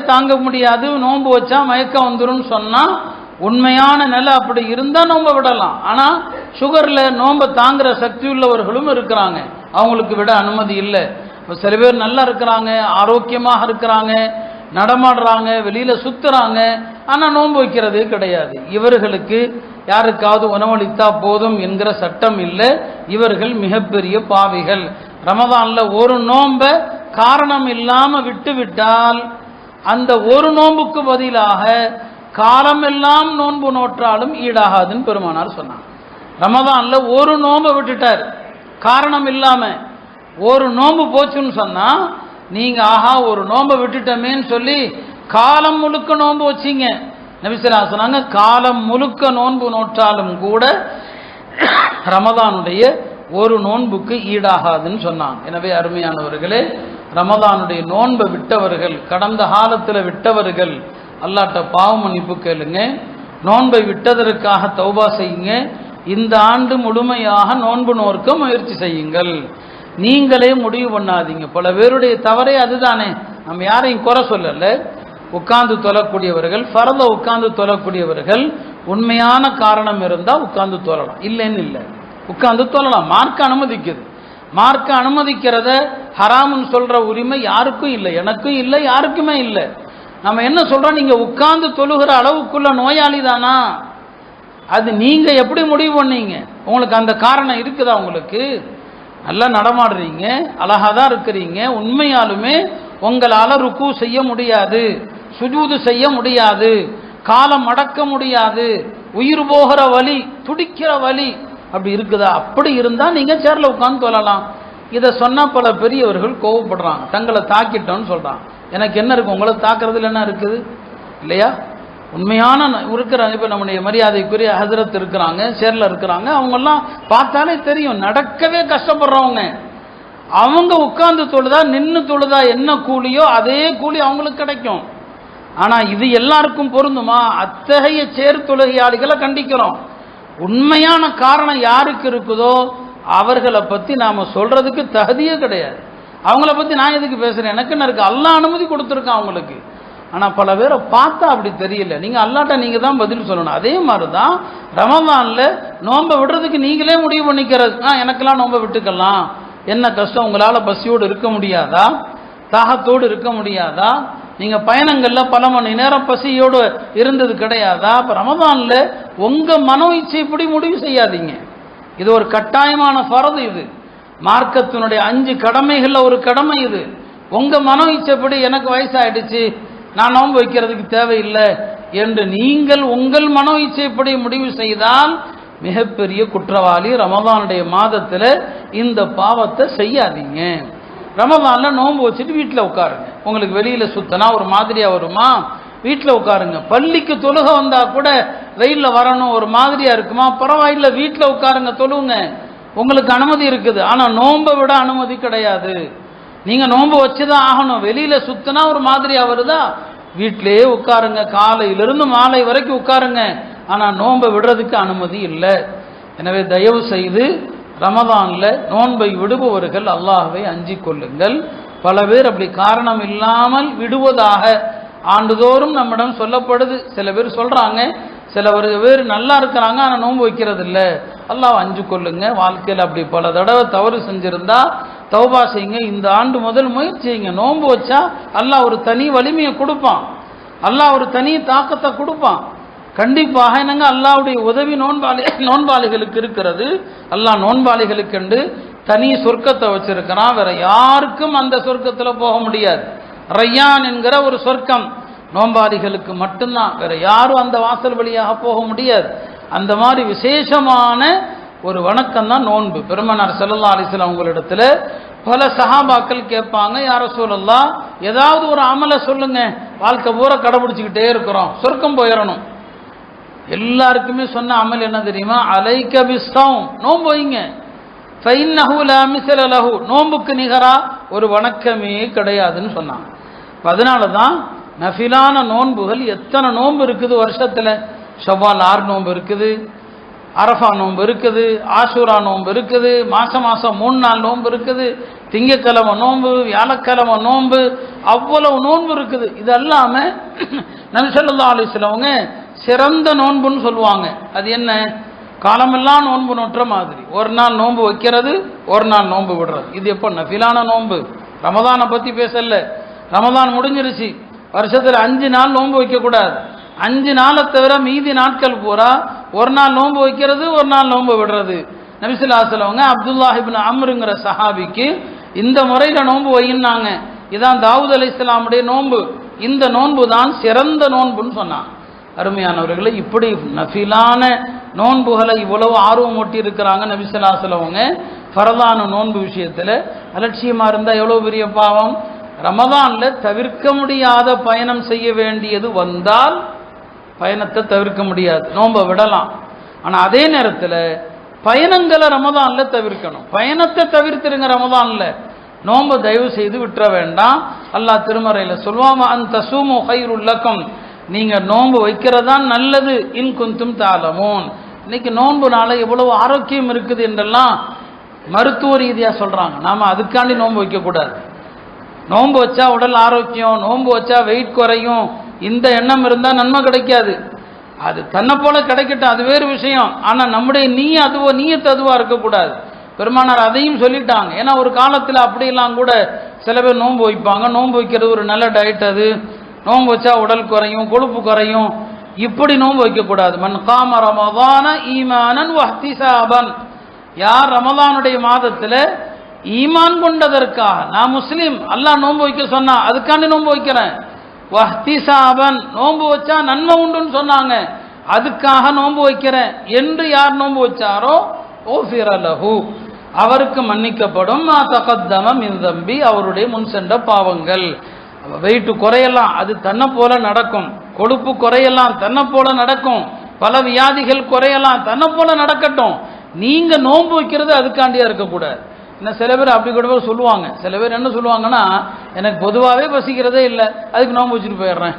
Speaker 1: தாங்க முடியாது, நோன்பு வச்சா மயக்கம் வந்துடும் சொன்னால் உண்மையான நிலை அப்படி இருந்தால் நோன்பை விடலாம். ஆனால் சுகரில் நோன்பை தாங்குற சக்தி உள்ளவர்களும் இருக்கிறாங்க, அவங்களுக்கு விட அனுமதி இல்லை. இப்போ சில பேர் நல்லா இருக்கிறாங்க, ஆரோக்கியமாக இருக்கிறாங்க, நடமாடுறாங்க, வெளியில் சுற்றுறாங்க, ஆனால் நோன்பு வைக்கிறதே கிடையாது. இவர்களுக்கு யாருக்காவது உணவளித்தா போதும் என்கிற சட்டம் இல்லை. இவர்கள் மிகப்பெரிய பாவிகள். ரமதானில் ஒரு நோன்பை காரணம் இல்லாமல் விட்டுவிட்டால் அந்த ஒரு நோன்புக்கு பதிலாக காலமெல்லாம் நோன்பு நோற்றாலும் ஈடாகாதுன்னு பெருமானார் சொன்னாங்க. ரமதான்ல ஒரு நோன்பை விட்டுட்டார் காரணம் இல்லாம, ஒரு நோன்பு போச்சுன்னு சொன்னா நீங்க ஆஹா ஒரு நோன்பை விட்டுட்டமேன்னு சொல்லி காலம் முழுக்க நோன்பு வச்சிங்க. நபி ஸல்லல்லாஹு அலைஹி வஸல்லம் சொன்னாங்க, காலம் முழுக்க நோன்பு நோற்றாலும் கூட ரமதானுடைய ஒரு நோன்புக்கு ஈடாகாதுன்னு சொன்னாங்க. எனவே அருமையானவர்களே, ரமதானுடைய நோன்பை விட்டவர்கள், கடந்த காலத்தில் விட்டவர்கள், அல்லாஹ்ட்ட பாவ மன்னிப்பு கேளுங்க, நோன்பை விட்டதற்காக தௌபா செய்யுங்க. இந்த ஆண்டு முழுமையாக நோன்பு நோற்க முயற்சி செய்யுங்கள். நீங்களே முடிவு பண்ணாதீங்க. பல பேருடைய தவறே அதுதானே. நம்ம யாரையும் குறை சொல்லல. உட்கார்ந்து தொழக்கூடியவர்கள், ஃபர்த உட்கார்ந்து தொழக்கூடியவர்கள், உண்மையான காரணம் இருந்தால் உட்கார்ந்து தொழலாம், இல்லைன்னு இல்லை, உட்கார்ந்து தொழலாம். மார்க்க அனுமதிக்குது. மார்க்க அனுமதிக்கிறத ஹராம்னு சொல்ற உரிமை யாருக்கும் இல்லை, எனக்கும் இல்லை, யாருக்குமே இல்லை. நம்ம என்ன சொல்றோம், நீங்க உட்கார்ந்து தொழுகிற அளவுக்குள்ள நோயாளி தானா? அது நீங்க எப்படி முடிவு பண்ணீங்க? உங்களுக்கு அந்த காரணம் இருக்குதா? உங்களுக்கு நல்லா நடமாடுறீங்க, அழகாதான் இருக்கிறீங்க, உண்மையாலுமே உங்களால ருக்கு செய்ய முடியாது, சுஜூது செய்ய முடியாது, காலம் அடக்க முடியாது, உயிர் போகிற வலி, துடிக்கிற வலி அப்படி இருக்குதா? அப்படி இருந்தா நீங்க சேர்ல உட்கார்ந்து தொழலாம். இதை சொன்னா பல பெரியவர்கள் கோவப்படுறாங்க, தங்களை தாக்கிட்டோன்னு சொல்றாங்க. எனக்கு என்ன இருக்கு, உங்களை தாக்குறதுல என்ன இருக்குது இல்லையா? உண்மையான இருக்கிறாங்க. இப்போ நம்முடைய மரியாதைக்குரிய ஹஜரத் இருக்கிறாங்க, சேர்ல இருக்கிறாங்க, அவங்கெல்லாம் பார்த்தாலே தெரியும் நடக்கவே கஷ்டப்படுறவங்க. அவங்க உட்கார்ந்து தொழுதா நின்று தொழுதா என்ன கூலியோ அதே கூலி அவங்களுக்கு கிடைக்கும். ஆனா இது எல்லாருக்கும் பொருந்துமா? அத்தகைய சேர் தொழுகையாளிகளை கண்டிக்கிறோம். உண்மையான காரணம் யாருக்கு இருக்குதோ அவர்களை பத்தி நாம சொல்றதுக்கு தகுதியே கிடையாது. அவங்கள பத்தி நான் எதுக்கு பேசுறேன்? எனக்கு என்ன இருக்கு? அல்லாஹ் அனுமதி கொடுத்துருக்கான் அவங்களுக்கு. ஆனா பல பேரை பார்த்தா அப்படி தெரியல. நீங்க அல்லாட்ட நீங்க தான் பதில் சொல்லணும். அதே மாதிரிதான் ரமதான்ல நோன்பை விடுறதுக்கு நீங்களே முடிவு பண்ணிக்கிறது. எனக்கெல்லாம் நோன்பை விட்டுக்கலாம், என்ன கஷ்டம், உங்களால பசியோடு இருக்க முடியாதா, தாகத்தோடு இருக்க முடியாதா, நீங்க பயணங்கள்ல பல மணி நேரம் பசியோடு இருந்தது கிடையாதா? அப்ப ரமதான்ல உங்க மனோ இச்சைப்படி முடிவு செய்யாதீங்க. இது ஒரு கட்டாயமான ஃபர்து. இது மார்க்கத்தினுடைய 5 கடமைகள்ல ஒரு கடமை இது. உங்க மனோ இச்சைப்படி எனக்கு வயசாயிடுச்சு, நான் நோன்பு வைக்கிறதுக்கு தேவையில்லை என்று நீங்கள் உங்கள் மனோ இச்சைப்படி முடிவு செய்தால் மிகப்பெரிய குற்றவாளி. ரமதானுடைய மாதத்தில் இந்த பாவத்தை செய்யாதீங்க. ரமதான்ல நோன்பு வச்சுட்டு வீட்டில் உட்காருங்க. உங்களுக்கு வெளியில சுத்தனா ஒரு மாதிரியா வருமா? வீட்டில் உட்காருங்க. பள்ளிக்கு தொழுக வந்தா கூட வெயிலில் வரணும் ஒரு மாதிரியா இருக்குமா? பரவாயில்ல, வீட்டில் உட்காருங்க, தொழுவுங்க, உங்களுக்கு அனுமதி இருக்குது. ஆனா நோன்பை விட அனுமதி கிடையாது. நீங்க நோன்பு வச்சுதான் ஆகணும். வெளியில சுத்தினா ஒரு மாதிரியா வருதா? வீட்டிலேயே உட்காருங்க, காலையிலிருந்து மாலை வரைக்கும் உட்காருங்க. ஆனா நோன்பை விடுறதுக்கு அனுமதி இல்லை. எனவே தயவு செய்து ரமதான்ல நோன்பை விடுபவர்கள் அல்லாஹ்வை அஞ்சிக் கொள்ளுங்கள். பல பேர் அப்படி காரணம் இல்லாமல் விடுவதாக ஆண்டுதோறும் நம்மிடம் சொல்லப்படுது. சில பேர் சொல்றாங்க, சில பேர் நல்லா இருக்கிறாங்க ஆனா நோன்பு வைக்கிறது இல்லை. அல்லாஹ் அஞ்சு கொள்ளுங்க. வாழ்க்கையில் அப்படி பல தடவை தவறு செஞ்சிருந்தா தௌபா செய்யுங்க. இந்த ஆண்டு முதல் முயற்சி செய்யுங்க. நோன்பு வச்சா அல்லாஹ் ஒரு தனி வலிமையை கொடுப்பான், அல்லாஹ் ஒரு தனி தாக்கத்தை கொடுப்பான். கண்டிப்பாக என்னங்க அல்லாஹ்வுடைய உதவி நோன்பாளிகளுக்கு இருக்கிறது. அல்லாஹ் நோன்பாளிகளுக்கு என்று தனி சொர்க்கத்தை வச்சிருக்கிறான். வேற யாருக்கும் அந்த சொர்க்கத்தில் போக முடியாது. ரய்யான் என்கிற ஒரு சொர்க்கம் நோன்பாளிகளுக்கு மட்டும்தான், வேற யாரும் அந்த வாசல் வழியாக போக முடியாது. அந்த மாதிரி விசேஷமான ஒரு வணக்கம் தான் நோன்பு. பெருமானார் ஸல்லல்லாஹு அலைஹி வஸல்லம் உங்களிடத்துல பல சஹாபாக்கள் கேட்பாங்க, யா ரசூலல்லாஹ் ஏதாவது ஒரு அமலை சொல்லுங்க, வாழ்க்கை பூரா கடைபிடிச்சிக்கிட்டே இருக்கிறோம், சொர்க்கம் போயிடணும். எல்லாருக்குமே சொன்ன அமல் என்ன தெரியுமா? அலைக பிஸ்ஸௌம், நோன்பு வைங்க. ஃபைன்னஹு லா மிஸ்ல லஹு, நோன்புக்கு நிகரா ஒரு வணக்கமே கிடையாதுன்னு சொன்னாங்க. அதனால தான் நஃபிலான நோன்புகள் எத்தனை நோன்பு இருக்குது வருஷத்தில். ஷவ்வால் 6 நோன்பு இருக்குது, அரஃபா நோன்பு இருக்குது, ஆஷூரா நோன்பு இருக்குது, மாதம் 3 நாள் நோன்பு இருக்குது, திங்கக்கிழமை நோன்பு, வியாழக்கிழமை நோன்பு, அவ்வளவு நோன்பு இருக்குது. இது அல்லாமல் நபி ஸல்லல்லாஹு அலைஹி வஸல்லம் சிறந்த நோன்புன்னு சொல்லுவாங்க. அது என்ன? காலமெல்லாம் நோன்பு நோட்டுற மாதிரி, ஒரு நாள் நோன்பு வைக்கிறது, ஒரு நாள் நோன்பு விடுறது. இது எப்போ? நஃபிலான நோன்பு. ரமதானை பற்றி பேசல, ரமதான் முடிஞ்சிருச்சு. வருஷத்தில் 5 நாள் நோன்பு வைக்கக்கூடாது. 5 நாளை தவிர மீதி நாட்கள் பூரா ஒரு நாள் நோன்பு வைக்கிறது, ஒரு நாள் நோன்பு விடுறது. நபி ஸல்லல்லாஹு அலைஹி வஸல்லம் அப்துல்லாஹ் இப்னு அம்ருங்கிற சஹாபிக்கு இந்த முறையில் நோன்பு வையினாங்க. இதான் தாவூத் அலைஹிஸ்ஸலாமுடைய நோன்பு. இந்த நோன்பு தான் சிறந்த நோன்புன்னு சொன்னாங்க. அருமையானவர்களை, இப்படி நஃபிலான நோன்புகளை இவ்வளவு ஆர்வம் ஊட்டி இருக்கிறாங்க நபி ஸல்லல்லாஹு அலைஹி வஸல்லம். ஃபரதான நோன்பு விஷயத்தில் அலட்சியமாக இருந்தால் எவ்வளோ பெரிய பாவம். ரமதானில் தவிர்க்க முடியாத பயணம் செய்ய வேண்டியது வந்தால் பயணத்தை தவிர்க்க முடியாது, நோன்பை விடலாம். ஆனால் அதே நேரத்தில் பயணங்களை ரமதானில் தவிர்க்கணும். பயணத்தை தவிர்த்துருங்க ரமதானில், நோன்பை தயவு செய்து விட்டுற வேண்டாம். அல்லாஹ் திருமறையில் சொல்வாம அன் தஸூமு கைருல் லக்கும், நீங்கள் நோன்பு வைக்கிறதான் நல்லது, இன் குந்தும் தஅலமூன். இன்னைக்கு நோன்புனால எவ்வளவு ஆரோக்கியம் இருக்குது என்றெல்லாம் மருத்துவ ரீதியாக சொல்கிறாங்க. நாம் அதுக்காண்டி நோன்பு வைக்கக்கூடாது. நோன்பு வச்சா உடல் ஆரோக்கியம், நோன்பு வச்சா வெயிட் குறையும், இந்த எண்ணம் இருந்தால் நன்மை கிடைக்காது. அது தன்னை போல கிடைக்கட்டும், அது வேறு விஷயம். ஆனால் நம்முடைய நீயத்து அதுவாக இருக்கக்கூடாது. பெருமானார் அதையும் சொல்லிட்டாங்க. ஏன்னா ஒரு காலத்தில் அப்படியெல்லாம் கூட சில பேர் நோன்பு வைப்பாங்க. நோன்பு வைக்கிறது ஒரு நல்ல டயட், அது நோன்பு வச்சா உடல் குறையும், கொழுப்பு குறையும், இப்படி நோன்பு வைக்கக்கூடாது. மன் காம ரமதான ஈமானன் வஹ்திசாபன், யார் ரமதானுடைய மாதத்தில் ஈமான் கொண்டதற்காக, நான் முஸ்லீம், அல்லாஹ் நோன்பு வைக்க சொன்னா அதுக்காண்டி நோன்பு வைக்கிறேன், வஹ்திசாபன், நோன்பு வச்சா நன்மை உண்டுன்னு சொன்னாங்க, அதுக்காக நோன்பு வைக்கிறேன் என்று யார் நோன்பு வச்சாரோ ஓஃபிர லஹு, அவருக்கு மன்னிக்கப்படும் மா தகத்தம மின் தம்பி, அவருடைய முன் சென்ற பாவங்கள். வெயிட்டு குறையலாம், அது தன்னை போல நடக்கும். கொழுப்பு குறையலாம், தன்னை போல நடக்கும். பல வியாதிகள் குறையலாம், தன்னை போல நடக்கட்டும். நீங்க நோன்பு வைக்கிறது அதுக்காண்டியா இருக்கக்கூடாது. இன்னும் சில பேர் அப்படி கூட சொல்லுவாங்க. சில பேர் என்ன சொல்லுவாங்கன்னா, எனக்கு பொதுவாகவே பசிக்கிறதே இல்லை, அதுக்கு நோன்பு வச்சுட்டு போயிடுறேன்.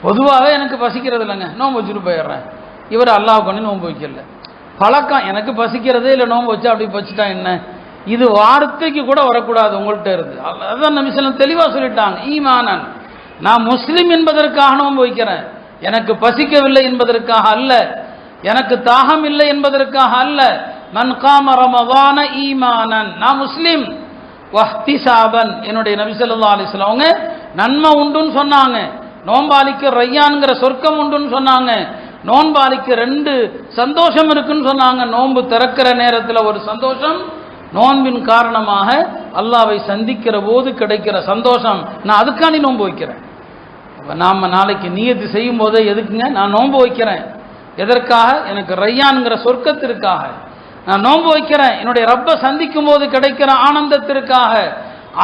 Speaker 1: பொதுவாகவே எனக்கு பசிக்கிறது இல்லைங்க, நோன்பு வச்சுட்டு போயிடுறேன். இவர் அல்லாஹ் கொண்டு நோன்பு வைக்கல. பழக்கம், எனக்கு பசிக்கிறதே இல்லை, நோன்பு வச்சா அப்படி வச்சுட்டா என்ன? இது வார்த்தைக்கு கூட வரக்கூடாது உங்கள்கிட்ட இருந்து. அதான் நபி ஸல்லல்லாஹு அலைஹி வஸல்லம் தெளிவாக சொல்லிட்டாங்க, ஈமானன், நான் முஸ்லிம் என்பதற்காக நோன்பு வைக்கிறேன், எனக்கு பசிக்கவில்லை என்பதற்காக அல்ல, எனக்கு தாகம் இல்லை என்பதற்காக அல்ல. மன் காம ரமதான ஈமானன், நான் முஸ்லிம், வஹ்திசாபன், என்னுடைய நபி ஸல்லல்லாஹு அலைஹி வஸல்லம் அவங்க நன்மை உண்டுன்னு சொன்னாங்க. நோன்பாளிக்கு ரையான்ங்கிற சொர்க்கம் உண்டுன்னு சொன்னாங்க. நோன்பாளிக்கு 2 சந்தோஷம் இருக்குன்னு சொன்னாங்க. நோன்பு திறக்கிற நேரத்தில் ஒரு சந்தோஷம், நோன்பின் காரணமாக அல்லாஹ்வை சந்திக்கிற போது கிடைக்கிற சந்தோஷம். நான் அதுக்காண்டி நோன்பு வைக்கிறேன். நாம் நாளைக்கு நியத்து செய்யும் போதே எதுக்குங்க நான் நோன்பு வைக்கிறேன்? எதற்காக? எனக்கு ரையான்கிற சொர்க்கத்திற்காக நான் நோன்பு வைக்கிறேன். என்னுடைய ரப்பை சந்திக்கும் போது கிடைக்கிற ஆனந்தத்திற்காக.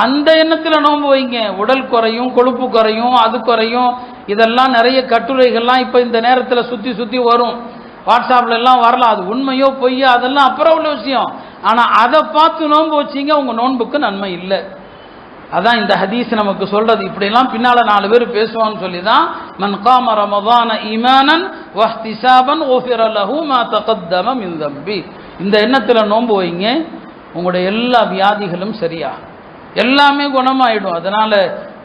Speaker 1: அந்த எண்ணத்தில் நோன்பு வைங்க. உடல் குறையும், கொழுப்பு குறையும், அது குறையும். இதெல்லாம் நிறைய கட்டுரைகள்லாம் இப்போ இந்த நேரத்தில் சுற்றி சுற்றி வரும். வாட்ஸ்அப்பில் எல்லாம் வரலாம். அது உண்மையோ பொய்யோ அதெல்லாம் அப்புறம் உள்ள விஷயம். ஆனால் அதை பார்த்து நோன்பு வச்சிங்க, உங்கள் நோன்புக்கு நன்மை இல்லை. அதான் இந்த ஹதீஸ் நமக்கு சொல்றது. இப்படிலாம் பின்னால 4 பேர் பேசுவான்னு சொல்லி தான் மன் காம ரமதான ஈமானன் வஹ்திசாபன் ஊஃபிர லஹு மா தகத்தம மின் தம்பி. இந்த எண்ணத்தில் நோன்பு வைங்க, உங்களுடைய எல்லா வியாதிகளும் சரியா, எல்லாமே குணமாயிடும். அதனால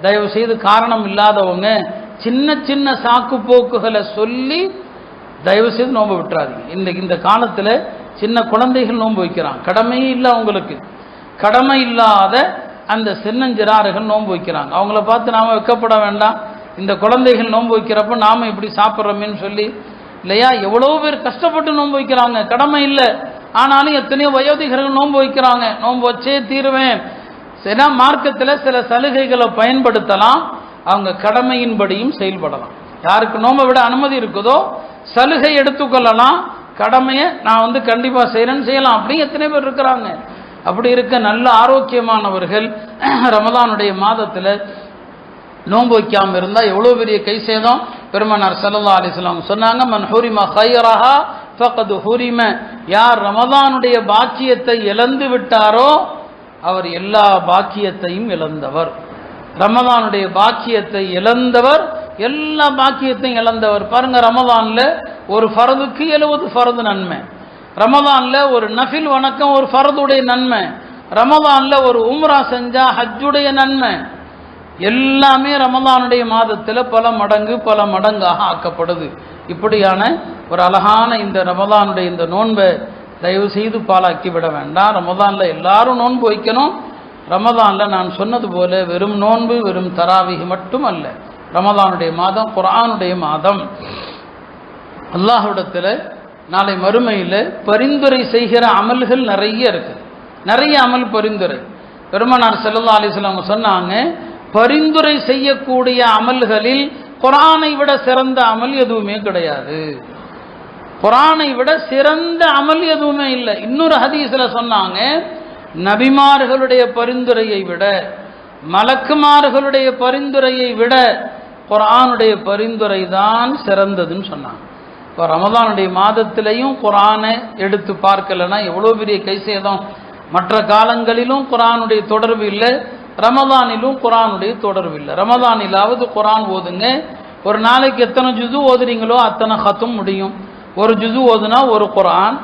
Speaker 1: தயவு செய்து காரணம் இல்லாதவங்க சின்ன சின்ன சாக்கு போக்குகளை சொல்லி தயவு செய்து நோன்பு விட்டுறாதீங்க. இந்த காலத்தில் சின்ன குழந்தைகள் நோன்பு வைக்கிறாங்க, கடமையே இல்லை அவங்களுக்கு. கடமை இல்லாத அந்த சின்னஞ்சிறார்கள் நோன்பு வைக்கிறாங்க. அவங்கள பார்த்து நாம் வெக்கப்பட வேண்டாம். இந்த குழந்தைகள் நோன்பு வைக்கிறப்ப நாம் இப்படி சாப்பிட்றோமேன்னு சொல்லி இல்லையா? எவ்வளோ பேர் கஷ்டப்பட்டு நோன்பு வைக்கிறாங்க, கடமை இல்லை, ஆனாலும் எத்தனையோ வயோதிகர்கள் நோன்பு வைக்கிறாங்க. நோன்பு வச்சே தீருவேன். சில மார்க்கத்தில் சில சலுகைகளை பயன்படுத்தலாம், அவங்க கடமையின்படியும் செயல்படலாம். யாருக்கு நோன்பை விட அனுமதி இருக்குதோ சலுகை எடுத்துக்கொள்ளலாம், கடமையை நான் கண்டிப்பாக செய்யலாம். அப்படி எத்தனை பேர் இருக்கிறாங்க. அப்படி இருக்க நல்ல ஆரோக்கியமானவர்கள் ரமதானுடைய மாதத்தில் நோன்பு வைக்காமல் இருந்தால் எவ்வளோ பெரிய கை சேதம். பெருமானார் ஸல்லல்லாஹு அலைஹி வஸல்லம் சொன்னாங்க, மன் ஹுரிம கைரஹா ஃபகத் ஹுரிம, யார் ரமதானுடைய பாக்கியத்தை இழந்து விட்டாரோ அவர் எல்லா பாக்கியத்தையும் இழந்தவர். ரமதானுடைய பாக்கியத்தை இழந்தவர் எல்லா பாக்கியத்தையும் இழந்தவர். பாருங்க, ரமதான்ல ஒரு ஃபர்துக்கு 70 ஃபர்து நன்மை, ரமதான்ல ஒரு நஃபில் வணக்கம் ஒரு ஃபர்துடைய நன்மை, ரமதான்ல ஒரு உம்ரா செஞ்சா ஹஜ்ஜுடைய நன்மை, எல்லாமே ரமதானுடைய மாதத்தில் பல மடங்காக ஆக்கப்படுது. இப்படியான ஒரு அழகான இந்த ரமதானுடைய இந்த நோன்பை தயவு செய்து பாலாக்கி விட வேண்டாம். ரமதான்ல எல்லாரும் நோன்பு வைக்கணும். ரமதான்ல நான் சொன்னது போல வெறும் நோன்பு வெறும் தராவிஹ் மட்டும் அல்ல. ரமதானுடைய மாதம் குர்ஆனுடைய மாதம். அல்லாஹ்விடத்தில் நாளை மறுமையில் பரிந்துரை செய்கிற அமல்கள் நிறைய இருக்கு. நிறைய அமல் பரிந்துரை. பெருமானார் ஸல்லல்லாஹு அலைஹி வஸல்லம் சொன்னாங்க, பரிந்துரை செய்யக்கூடிய அமல்களில் குர்ஆனை விட சிறந்த அமல் எதுவுமே கிடையாது. குர்ஆனை விட சிறந்த அமல் எதுவுமே இல்லை. இன்னொரு ஹதீஸ்ல சொன்னாங்க, நபிமார்களுடைய பரிந்துரையை விட மலக்குமார்களுடைய பரிந்துரையை விட குர்ஆனுடைய பரிந்துரை தான் சிறந்ததுன்னு சொன்னாங்க. இப்போ ரமதானுடைய மாதத்திலையும் குர்ஆனை எடுத்து பார்க்கலன்னா எவ்வளோ பெரிய கைசேதம். மற்ற காலங்களிலும் குர்ஆனுடைய தொடர்பு இல்லை, ரமதானிலும் குர்ஆனுடைய தொடர்பு இல்லை. ரமதானிலாவது குர்ஆன் ஓதுங்க. ஒரு நாளைக்கு எத்தனை ஜுது ஓதுறீங்களோ அத்தனை ஹத்தும் முடியும். ஒரு ஜுது ஓதுனா ஒரு குர்ஆன்,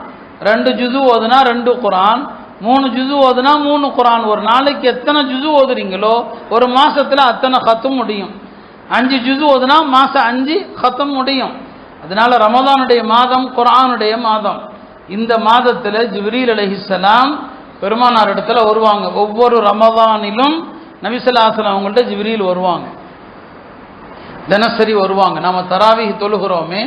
Speaker 1: 2 ஜுது ஓதுனா 2 குர்ஆன், 3 ஜுது ஓதுனா 3 குர்ஆன். ஒரு நாளைக்கு எத்தனை ஜுது ஓதுறீங்களோ ஒரு மாசத்துல அத்தனை ஹத்தும் முடியும். 5 ஜுது ஓதுனா மாசம் 5 ஹத்தும் முடியும். அதனால ரமதானுடைய மாதம் குர்ஆனுடைய மாதம். இந்த மாதத்துல ஜிப்ரீல் அலைஹிஸ்ஸலாம் பெருமானார் இடத்துல வருவாங்க. ஒவ்வொரு ரமதானிலும் நபி ஸல்லல்லாஹு அலைஹி வஸல்லம் அவங்கள்ட்ட ஜிப்ரீல் வருவாங்க, தினசரி வருவாங்க. நாம தராவீஹ் தொழுகிறோமே,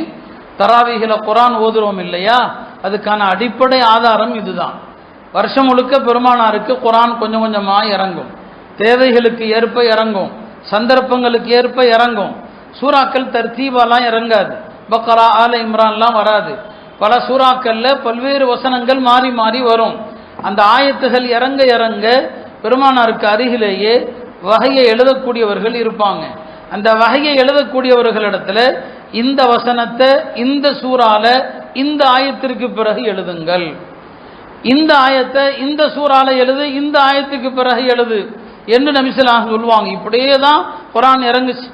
Speaker 1: தராவீஹில் குர்ஆன் ஓதுறோம் இல்லையா, அதுக்கான அடிப்படை ஆதாரம் இதுதான். வருஷம் முழுக்க பெருமானாருக்கு குர்ஆன் கொஞ்சம் கொஞ்சமாக இறங்கும், தேவைகளுக்கு ஏற்ப இறங்கும், சந்தர்ப்பங்களுக்கு ஏற்ப இறங்கும். சூறாக்கள் தர்த்தீபாலாம் இறங்காது, பக்ரா ஆல இம்ரான்லாம் வராது. பல சூறாக்கள்ல பல்வேறு வசனங்கள் மாறி மாறி வரும். அந்த ஆயத்துகள் இறங்க இறங்க பெருமானாருக்கு அருகிலேயே வகையை எழுதக்கூடியவர்கள் இருப்பாங்க. அந்த வகையை எழுதக்கூடியவர்களிடத்துல இந்த வசனத்தை இந்த சூறால இந்த ஆயத்திற்கு பிறகு எழுதுங்கள், இந்த ஆயத்தை இந்த சூறால எழுது, இந்த ஆயத்துக்கு பிறகு எழுது என்று நபி ஸல்லல்லாஹு அலைஹி வஸல்லம் சொல்லுவாங்க. இப்படியே தான் குர்ஆன் இறங்குச்சு.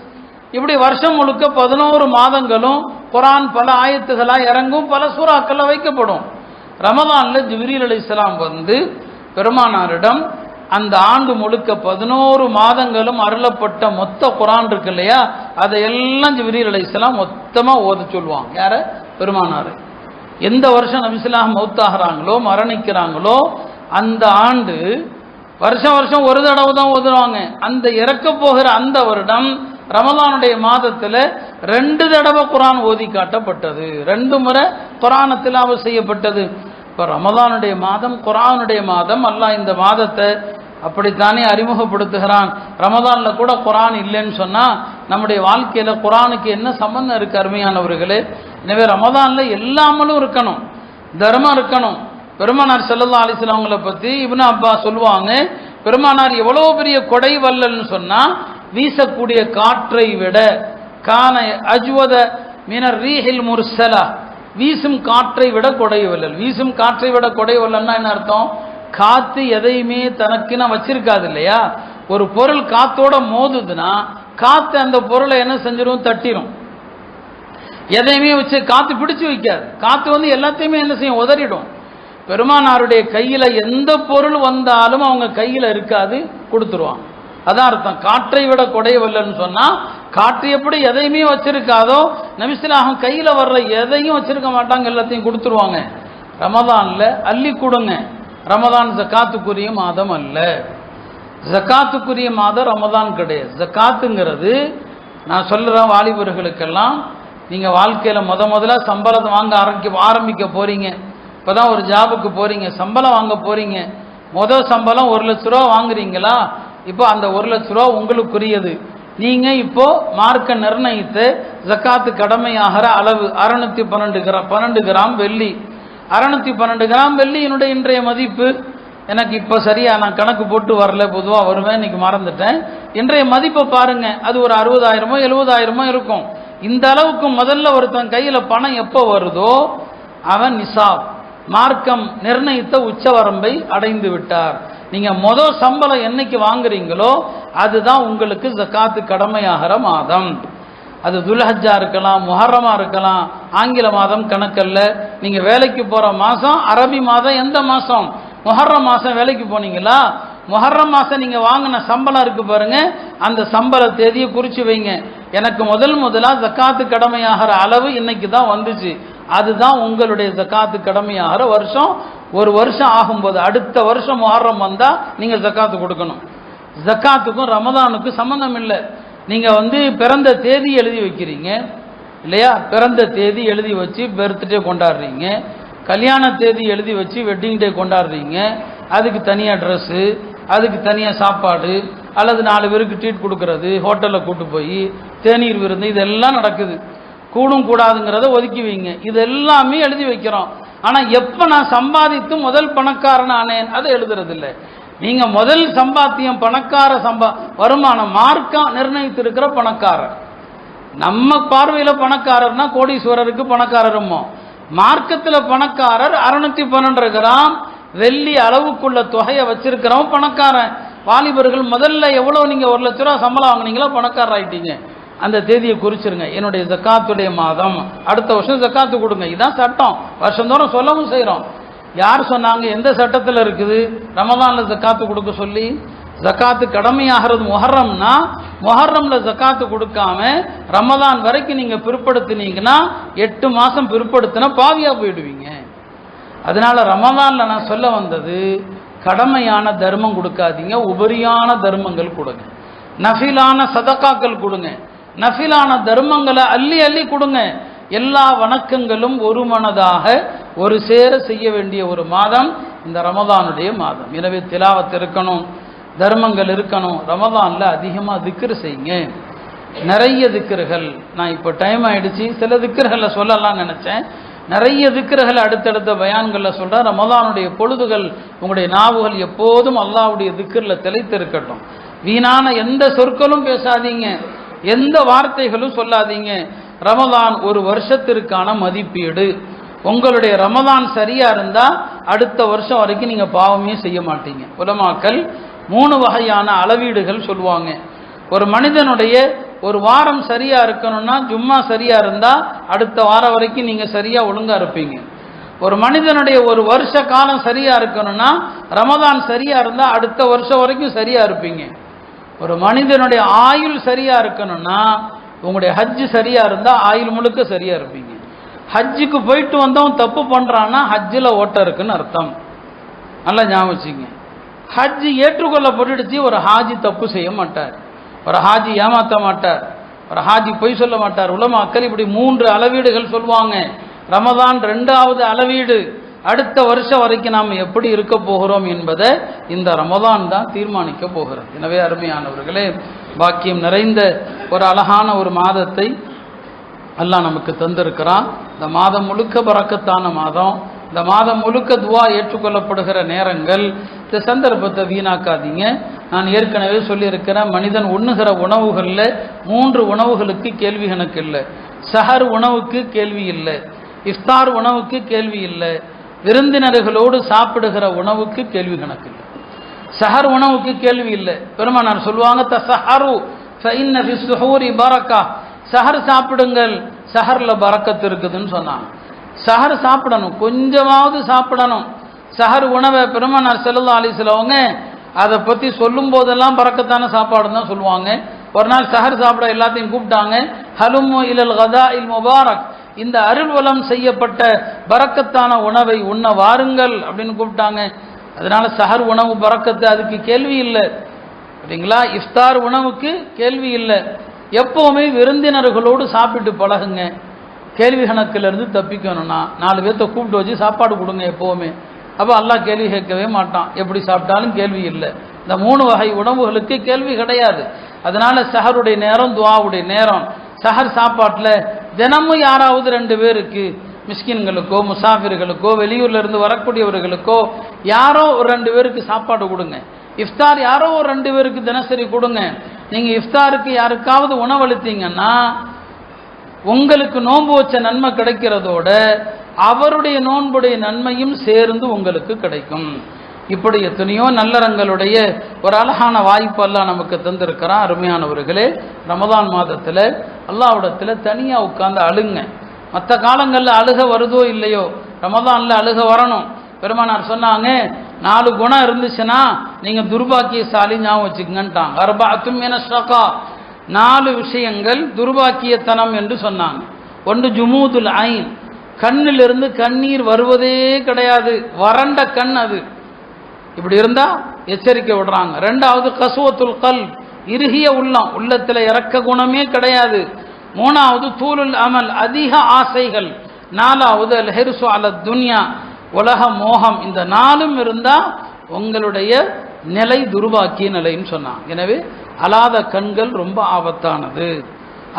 Speaker 1: இப்படி வருஷம் முழுக்க 11 மாதங்களும் குர்ஆன் பல ஆயத்துகளா இறங்கும், பல சூறாக்கள்ல வைக்கப்படும். ரமதான்ல ஜிப்ரீல் அலைஹிஸ்ஸலாம் வந்து பெருமானாரிடம் அந்த ஆண்டு முழுக்க 11 மாதங்களும் அருளப்பட்ட மொத்த குர்ஆன் இருக்கு இல்லையா, அதையெல்லாம் ஜிப்ரீல் அலைஹிஸ்ஸலாம் மொத்தமா ஓத சொல்லுவாங்க. யார? பெருமானார். எந்த வருஷம் நபி ஸல்லல்லாஹு அலைஹி வஸல்லம் மௌத்தாகிறாங்களோ மரணிக்கிறாங்களோ அந்த ஆண்டு வருஷம் வருஷம் ஒரு தடவை தான் ஓதுவாங்க. அந்த இறக்க போகிற அந்த வருடம் ரமதானுடைய மாதத்துல 2 தடவை குர்ஆன் ஓதி காட்டப்பட்டது, 2 முறை குர்ஆனை திலாவத் செய்யப்பட்டது. இப்போ ரமதானுடைய மாதம் குர்ஆனுடைய மாதம். அல்லாஹ் இந்த மாதத்தை அப்படித்தானே அறிமுகப்படுத்துகிறான். ரமதான்ல கூட குர்ஆன் இல்லைன்னு சொன்னா நம்முடைய வாழ்க்கையில குர்ஆனுக்கு என்ன சம்பந்தம் இருக்கு அருமையானவர்களே? எனவே ரமதான்ல எல்லாமலும் இருக்கணும், தர்மம் இருக்கணும். பெருமானார் ஸல்லல்லாஹு அலைஹி வஸல்லம் அவங்களை பத்தி இப்னு அப்பாஸ் சொல்லுவாங்க, பெருமானார் எவ்வளவு பெரிய கொடை வல்லல்னு சொன்னா, வீசக்கூடிய காற்றை விட கான அஜ்வத மினர் ரீஹில் முர்சலா, வீசும் காற்றை விட கொடை வல்லல். வீசும் காற்றை விட கொடை வல்லல்னா என்ன அர்த்தம்? காத்து எதையுமே தனக்குன்னு வச்சிருக்காது இல்லையா. ஒரு பொருள் காத்தோட மோதுதுன்னா காத்து அந்த பொருளை என்ன செஞ்சிடும்? தட்டிடும். எதையுமே வச்சு காத்து பிடிச்சு வைக்காது. காத்து எல்லாத்தையுமே என்ன செய்யும்? உதறிடும். பெருமானாருடைய கையில எந்த பொருள் வந்தாலும் அவங்க கையில இருக்காது, கொடுத்துருவாங்க. அதான் அர்த்தம். காற்றை விட கொடை வல்லன்னு சொன்னா, காற்று எப்படி எதையுமே வச்சிருக்காதோ நபி ஸல்லல்லாஹு அலைஹி வஸல்லம் கையில வர்ற எதையும் வச்சிருக்க மாட்டாங்க, எல்லாத்தையும் கொடுத்துருவாங்க. ரமதான்ல அள்ளி கொடுங்க. ரமதான் ஜக்காத்துக்குரிய மாதம் அல்ல. ஜக்காத்துக்குரிய மாதம் ரமதான் கிடையாது. ஜக்காத்துங்கிறது நான் சொல்கிறேன் வாலிபர்களுக்கெல்லாம், நீங்கள் வாழ்க்கையில் முதல்ல சம்பளத்தை வாங்க ஆரம்பிக்க போகிறீங்க. இப்போ தான் ஒரு ஜாபுக்கு போகிறீங்க, சம்பளம் வாங்க போகிறீங்க. சம்பளம் 1 லட்ச ரூபா வாங்குறீங்களா? இப்போ அந்த 1 லட்ச ரூபா உங்களுக்குரியது. நீங்கள் இப்போ மார்க்க நிர்ணயித்து ஜக்காத்து கடமையாகிற அளவு 612 கிராம் வெள்ளி. 612 கிராம் வெள்ளியினுடைய இன்றைய மதிப்பு எனக்கு இப்போ சரியா நான் கணக்கு போட்டு வரல, பொதுவாக வருவேன், இன்னைக்கு மறந்துட்டேன். இன்றைய மதிப்பை பாருங்க, அது ஒரு 60,000 70,000 இருக்கும். இந்த அளவுக்கு முதல்ல ஒருத்தன் கையில் பணம் எப்போ வருதோ அவன் நிசாப், மார்க்கம் நிர்ணயித்த உச்சவரம்பை அடைந்து விட்டார். நீங்க சம்பளம் என்னைக்கு வாங்குறீங்களோ அதுதான் உங்களுக்கு ஜக்காத்து கடமையாகிற மாதம். அது துல்ஹஜ்ஜா இருக்கலாம், முஹர்ரமா இருக்கலாம், ஆங்கில மாதம் கணக்கல்ல. நீங்க வேலைக்கு போற மாசம் அரபி மாதம் எந்த மாசம்? முஹர்ரம் மாசம் வேலைக்கு போனீங்களா? முஹர்ரம் மாசம் நீங்க வாங்கின சம்பளம் இருக்கு பாருங்க, அந்த சம்பள தேதியை குறிச்சு வைங்க. எனக்கு முதலா ஜக்காத்து கடமையாகிற அளவு இன்னைக்கு தான் வந்துச்சு, அதுதான் உங்களுடைய ஜக்காத்து கடமையாகிற வருஷம். ஒரு வருஷம் ஆகும்போது அடுத்த வருஷம் முஹர்ரம் வந்தா நீங்க ஜக்காத்து கொடுக்கணும். ஜக்காத்துக்கும் ரமதானுக்கும் சம்பந்தம் இல்லை. நீங்க பிறந்த தேதி எழுதி வைக்கிறீங்க இல்லையா? பிறந்த தேதி எழுதி வச்சு பர்த்டே கொண்டாடுறீங்க, கல்யாண தேதி எழுதி வச்சு வெட்டிங் டே கொண்டாடுறீங்க. அதுக்கு தனியாக ட்ரெஸ்ஸு, அதுக்கு தனியாக சாப்பாடு, அல்லது 4 பேருக்கு ட்ரீட் கொடுக்கறது, ஹோட்டலில் கூட்டு போய் தேநீர் விருந்து, இதெல்லாம் நடக்குது. கூடும் கூடாதுங்கிறத ஒதுக்கி வைங்க. இது எல்லாமே எழுதி வைக்கிறோம். ஆனால் எப்போ நான் சம்பாதித்து முதல் பணக்காரன் ஆனேன் அதை எழுதுறதில்லை. நீங்கள் முதல் சம்பாத்தியம் பணக்கார வருமானம் மார்க்கம் நிர்ணயித்திருக்கிற பணக்காரர். நம்ம பார்வையில் பணக்காரர்னா கோடீஸ்வரருக்கு பணக்காரருமோ, மார்க்கத்தில் பணக்காரர் 612 கிராம் வெள்ளி அளவுக்குள்ள தொகையை வச்சிருக்கிறவன் பணக்காரன். வாலிபர்கள் முதல்ல எவ்வளோ நீங்கள் 1 லட்ச ரூபா சம்பளம் வாங்கினீங்களோ பணக்காரர் ஆயிட்டீங்க. அந்த தேதியை குறிச்சிருங்க. என்னுடைய ஜக்காத்துடைய மாதம், அடுத்த வருஷம் ஜக்காத்து கொடுங்க. இதுதான் சட்டம். வருஷந்தோறும் சொல்லவும் செய்கிறோம். யார் சொன்னாங்க? எந்த சட்டத்தில் இருக்குது ரமதானில் ஜக்காத்து கொடுக்க சொல்லி? ஜக்காத்து கடமையாகிறது முஹர்ரம்னா, முஹர்ரம்ல ஜக்காத்து கொடுக்காம ரமதான் வரைக்கும் நீங்க பிற்படுத்தினீங்கன்னா 8 மாசம் பிற்படுத்தினா பாவியா போயிடுவீங்க. அதனால ரமதான்ல நான் சொல்ல வந்தது, கடமையான தர்மம் கொடுக்காதீங்க, உபரியான தர்மங்கள் கொடுங்க. நஃபிலான சதக்காக்கள் கொடுங்க, நஃபிலான தர்மங்களை அள்ளி அள்ளி கொடுங்க. எல்லா வணக்கங்களும் ஒரு மனதாக ஒரு சேர செய்ய வேண்டிய ஒரு மாதம் இந்த ரமதானுடைய மாதம். எனவே திலாவத் இருக்கணும், தர்மங்கள் இருக்கணும். ரமதானில் அதிகமாக திக்ர் செய்யுங்க, நிறைய திக்ர்கள். நான் இப்போ டைம் ஆயிடுச்சு, சில திக்ர்களை சொல்லலாம் நினச்சேன். நிறைய திக்ர்கள் அடுத்தடுத்த பயான்களில் சொல்கிறேன். ரமதானுடைய பொழுதுகள் உங்களுடைய நாவுகள் எப்போதும் அல்லாஹ்வுடைய திக்ரில் திளைத்து இருக்கட்டும். வீணான எந்த சொற்களும் பேசாதீங்க, எந்த வார்த்தைகளும் சொல்லாதீங்க. ரமதான் ஒரு வருஷத்திற்கான மதிப்பீடு. உங்களுடைய ரமதான் சரியா இருந்தா அடுத்த வருஷம் வரைக்கும் நீங்க பாவமே செய்ய மாட்டீங்க. உலமாக்கள் 3 வகையான அளவீடுகள் சொல்லுவாங்க. ஒரு மனிதனுடைய ஒரு வாரம் சரியா இருக்கணும்னா ஜும்மா சரியா இருந்தா அடுத்த வாரம் வரைக்கும் நீங்க சரியா ஒழுங்கா இருப்பீங்க. ஒரு மனிதனுடைய ஒரு வருஷ காலம் சரியா இருக்கணும்னா ரமதான் சரியா இருந்தா அடுத்த வருஷம் வரைக்கும் சரியா இருப்பீங்க. ஒரு மனிதனுடைய ஆயுள் சரியா இருக்கணும்னா, உங்களுடைய ஹஜ்ஜு சரியா இருந்தா ஆயுள் முழுக்க சரியா இருப்பீங்க. ஹஜ்ஜுக்கு போயிட்டு வந்தவன் தப்பு பண்றான்னா ஹஜ்ஜில் ஓட்ட இருக்குன்னு அர்த்தம். நல்லா ஞாபகம் வச்சுங்க. ஹஜ்ஜு ஏற்றுக்கொள்ளப்பட்டுடுச்சு. ஒரு ஹாஜி தப்பு செய்ய மாட்டார், ஒரு ஹாஜி ஏமாற்ற மாட்டார், ஒரு ஹாஜி பொய் சொல்ல மாட்டார். உலமாக்கள் இப்படி 3 அளவீடுகள் சொல்லுவாங்க. ரமதான் 2வது அளவீடு. அடுத்த வருஷம் வரைக்கும் நாம் எப்படி இருக்க போகிறோம் என்பதை இந்த ரமதான் தான் தீர்மானிக்க போகிறது. எனவே அருமையானவர்களே, பாக்கியம் நிறைந்த ஒரு அழகான ஒரு மாதத்தை அல்லாஹ் நமக்கு தந்திருக்கிறான். இந்த மாதம் முழுக்க பரக்கத்தான மாதம். இந்த மாதம் முழுக்க துவா ஏற்றுக்கொள்ளப்படுகிற நேரங்கள். இந்த சந்தர்ப்பத்தை வீணாக்காதீங்க. நான் ஏற்கனவே சொல்லியிருக்கிறேன், மனிதன் உண்ணுகிற உணவுகளில் 3 உணவுகளுக்கு கேள்வி கணக்கு இல்லை. சஹர் உணவுக்கு கேள்வி இல்லை, இஃப்தார் உணவுக்கு கேள்வி இல்லை, விருந்தினர்களோடு சாப்பிடுகிற உணவுக்கு கேள்வி கணக்கு இல்லை. சஹர் உணவுக்கு கேள்வி இல்லை. பெருமானார் சொல்லுவாங்க, தஸஹரு ஃபஇன்ன ஃபிஸ் ஸுஹூரி பரக்கா, சஹர் சாப்பிடுங்கள், சஹர்ல பரக்கத்து இருக்குதுன்னு சொன்னாங்க. சஹர் சாப்பிடணும், கொஞ்சமாவது சாப்பிடணும். சஹர் உணவை பெருமானார் ஸல்லல்லாஹு அலைஹி வஸல்லம் அதை பற்றி சொல்லும் போதெல்லாம் பரக்கத்தான சாப்பாடு தான் சொல்லுவாங்க. ஒரு நாள் சஹர் சாப்பிட எல்லாத்தையும் கூப்பிட்டாங்க. ஹலுமு இலல் கதா இல் முபாரக், இந்த அருள்வலம் செய்யப்பட்ட பரக்கத்தான உணவை உண்ண வாருங்கள் அப்படின்னு கூப்பிட்டாங்க. அதனால சஹர் உணவு பரக்கத்து அதுக்கு கேள்வி இல்லை, சரிங்களா? இஃப்தார் உணவுக்கு கேள்வி இல்லை. எப்போவுமே விருந்தினர்களோடு சாப்பிட்டு பழகுங்க. கேள்வி கணக்கிலிருந்து தப்பிக்கணும்னா 4 பேர்த்த கூப்பிட்டு வச்சு சாப்பாடு கொடுங்க எப்போவுமே. அப்போ அல்லாஹ் கேள்வி கேட்கவே மாட்டான். எப்படி சாப்பிட்டாலும் கேள்வி இல்லை. இந்த 3 வகை உணவுகளுக்கு கேள்வி கிடையாது. அதனால சஹருடைய நேரம் துஆவுடைய நேரம். சஹர் சாப்பாட்டில் தினமும் யாராவது 2 பேருக்கு, மிஸ்கின்களுக்கோ முசாஃபிர்களுக்கோ வெளியூர்ல இருந்து வரக்கூடியவர்களுக்கோ யாரோ ஒரு 2 பேருக்கு சாப்பாடு கொடுங்க. இஃப்தார் யாரோ ஒரு 2 பேருக்கு தினசரி கொடுங்க. நீங்க இஃப்தாருக்கு யாருக்காவது உணவளித்தீங்கன்னா உங்களுக்கு நோன்பு வச்ச நன்மை கிடைக்கிறதோட அவருடைய நோன்புடைய நன்மையும் சேர்ந்து உங்களுக்கு கிடைக்கும். இப்படி எத்தனையோ நல்லறங்களுடைய ஒரு அழகான வாய்ப்பு அல்லாஹ் நமக்கு தந்திருக்கிறான். அருமையானவர்களே, ரமதான் மாதத்தில் அல்லாஹ்விடத்தில் தனியாக உட்கார்ந்து அழுங்க. மற்ற காலங்களில் அழுக வருதோ இல்லையோ, ரமதானில் அழுக வரணும். பெருமானார் சொன்னாங்க, 4 குணம் இருந்துச்சுன்னா நீங்க துர்பாக்கியசாலி ஞாபகம் வச்சுக்கங்கன்ட்டாங்க. அர்பஅத்தும் மினஷ் ஷகா, 4 விஷயங்கள் துர்பாக்கியத்தனம் என்று சொன்னாங்க. ஒன்று ஜுமூதுல் ஐன், கண்ணிலிருந்து கண்ணீர் வருவதே கிடையாது, வறண்ட கண் அது. இப்படி இருந்தா எச்சரிக்கை விடுறாங்க. 2வது கசுவத்துல் கல்ப், இறுகிய உள்ளம், உள்ளத்துல இறக்க குணமே கிடையாது. 3வது தூலுல் அமல், அதிக ஆசைகள். 4வது அல் ஹிர்சு அல துன்யா, உலக மோகம். இந்த 4ம் இருந்தா உங்களுடைய நிலை துர்பாக்கிய நிலைன்னு சொன்னாங்க. எனவே அழாத கண்கள் ரொம்ப ஆபத்தானது.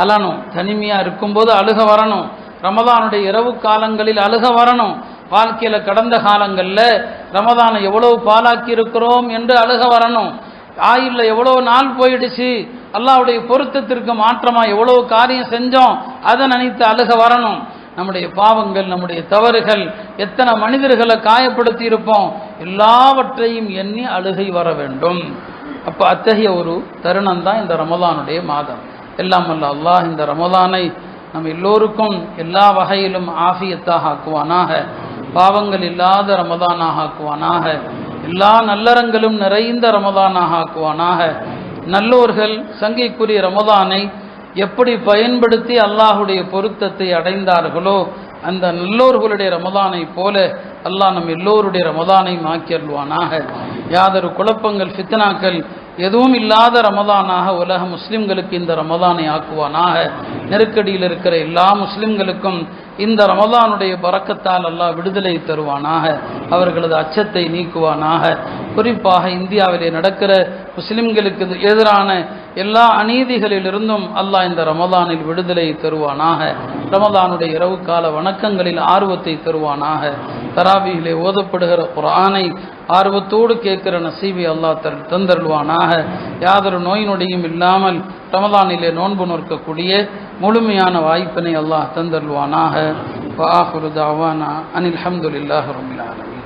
Speaker 1: அழணும், தனிமையா இருக்கும்போது அழுக வரணும். ரமதானுடைய இரவு காலங்களில் அழுக வரணும். வாழ்க்கையில கடந்த காலங்களில் ரமதானை எவ்வளவு பாலாக்கி இருக்கிறோம் என்று அழுக வரணும். ஆயுள்ல எவ்வளவு நாள் போயிடுச்சு, அல்லாஹ்வுடைய பொருத்தத்திற்கு மாற்றமா எவ்வளவு காரியம் செஞ்சோம், அதை நினைத்து அழுக வரணும். நம்முடைய பாவங்கள், நம்முடைய தவறுகள், எத்தனை மனிதர்களை காயப்படுத்தி இருப்போம், எல்லாவற்றையும் எண்ணி அழுகை வர வேண்டும். அப்ப அத்தகைய ஒரு தருணம் தான் இந்த ரமதானுடைய மாதம். எல்லாம் வல்ல அல்லாஹ் இந்த ரமதானை நம்ம எல்லோருக்கும் எல்லா வகையிலும் ஆஃபியத்தாக ஆக்குவானாக, பாவங்கள் இல்லாத ரமதானாக ஆக்குவானாக, எல்லா நல்லறங்களும் நிறைந்த ரமதானாக ஆக்குவானாக. நல்லோர்கள் சங்கைக்குரிய ரமதானை எப்படி பயன்படுத்தி அல்லாஹுடைய பொருத்தத்தை அடைந்தார்களோ அந்த நல்லோர்களுடைய ரமதானை போல அல்லாஹ் நம் எல்லோருடைய ரமதானை மாக்கியல்வானாக. யாதொரு குழப்பங்கள் ஃபித்னாக்கள் எதுவும் இல்லாத ரமதானாக உலக முஸ்லிம்களுக்கு இந்த ரமதானை ஆக்குவானாக. நெருக்கடியில் இருக்கிற எல்லா முஸ்லிம்களுக்கும் இந்த ரமதானுடைய பரக்கத்தால் அல்லாஹ் விடுதலை தருவானாக, அவர்களது அச்சத்தை நீக்குவானாக. குறிப்பாக இந்தியாவிலே நடக்கிற முஸ்லிம்களுக்கு எதிரான எல்லா அநீதிகளிலிருந்தும் அல்லாஹ் இந்த ரமதானில் விடுதலை தருவானாக. ரமதானுடைய இரவு கால வணக்கங்களில் ஆர்வத்தை தருவானாக. தராவியிலே ஓதப்படுகிற குர்ஆனை ஆர்வத்தோடு கேட்கிற நசீபை அல்லாஹ் தந்தருள்வானாக. யாதொரு நோய் நொடியும் இல்லாமல் ரமதானிலே நோன்பு நோற்கக்கூடிய முழுமையான வாய்ப்பினை அல்லாஹ் தந்தருள்வானாக. வஆகிரு தஅவானா அனில் ஹம்துலில்லாஹி ரப்பில் ஆலமீன்.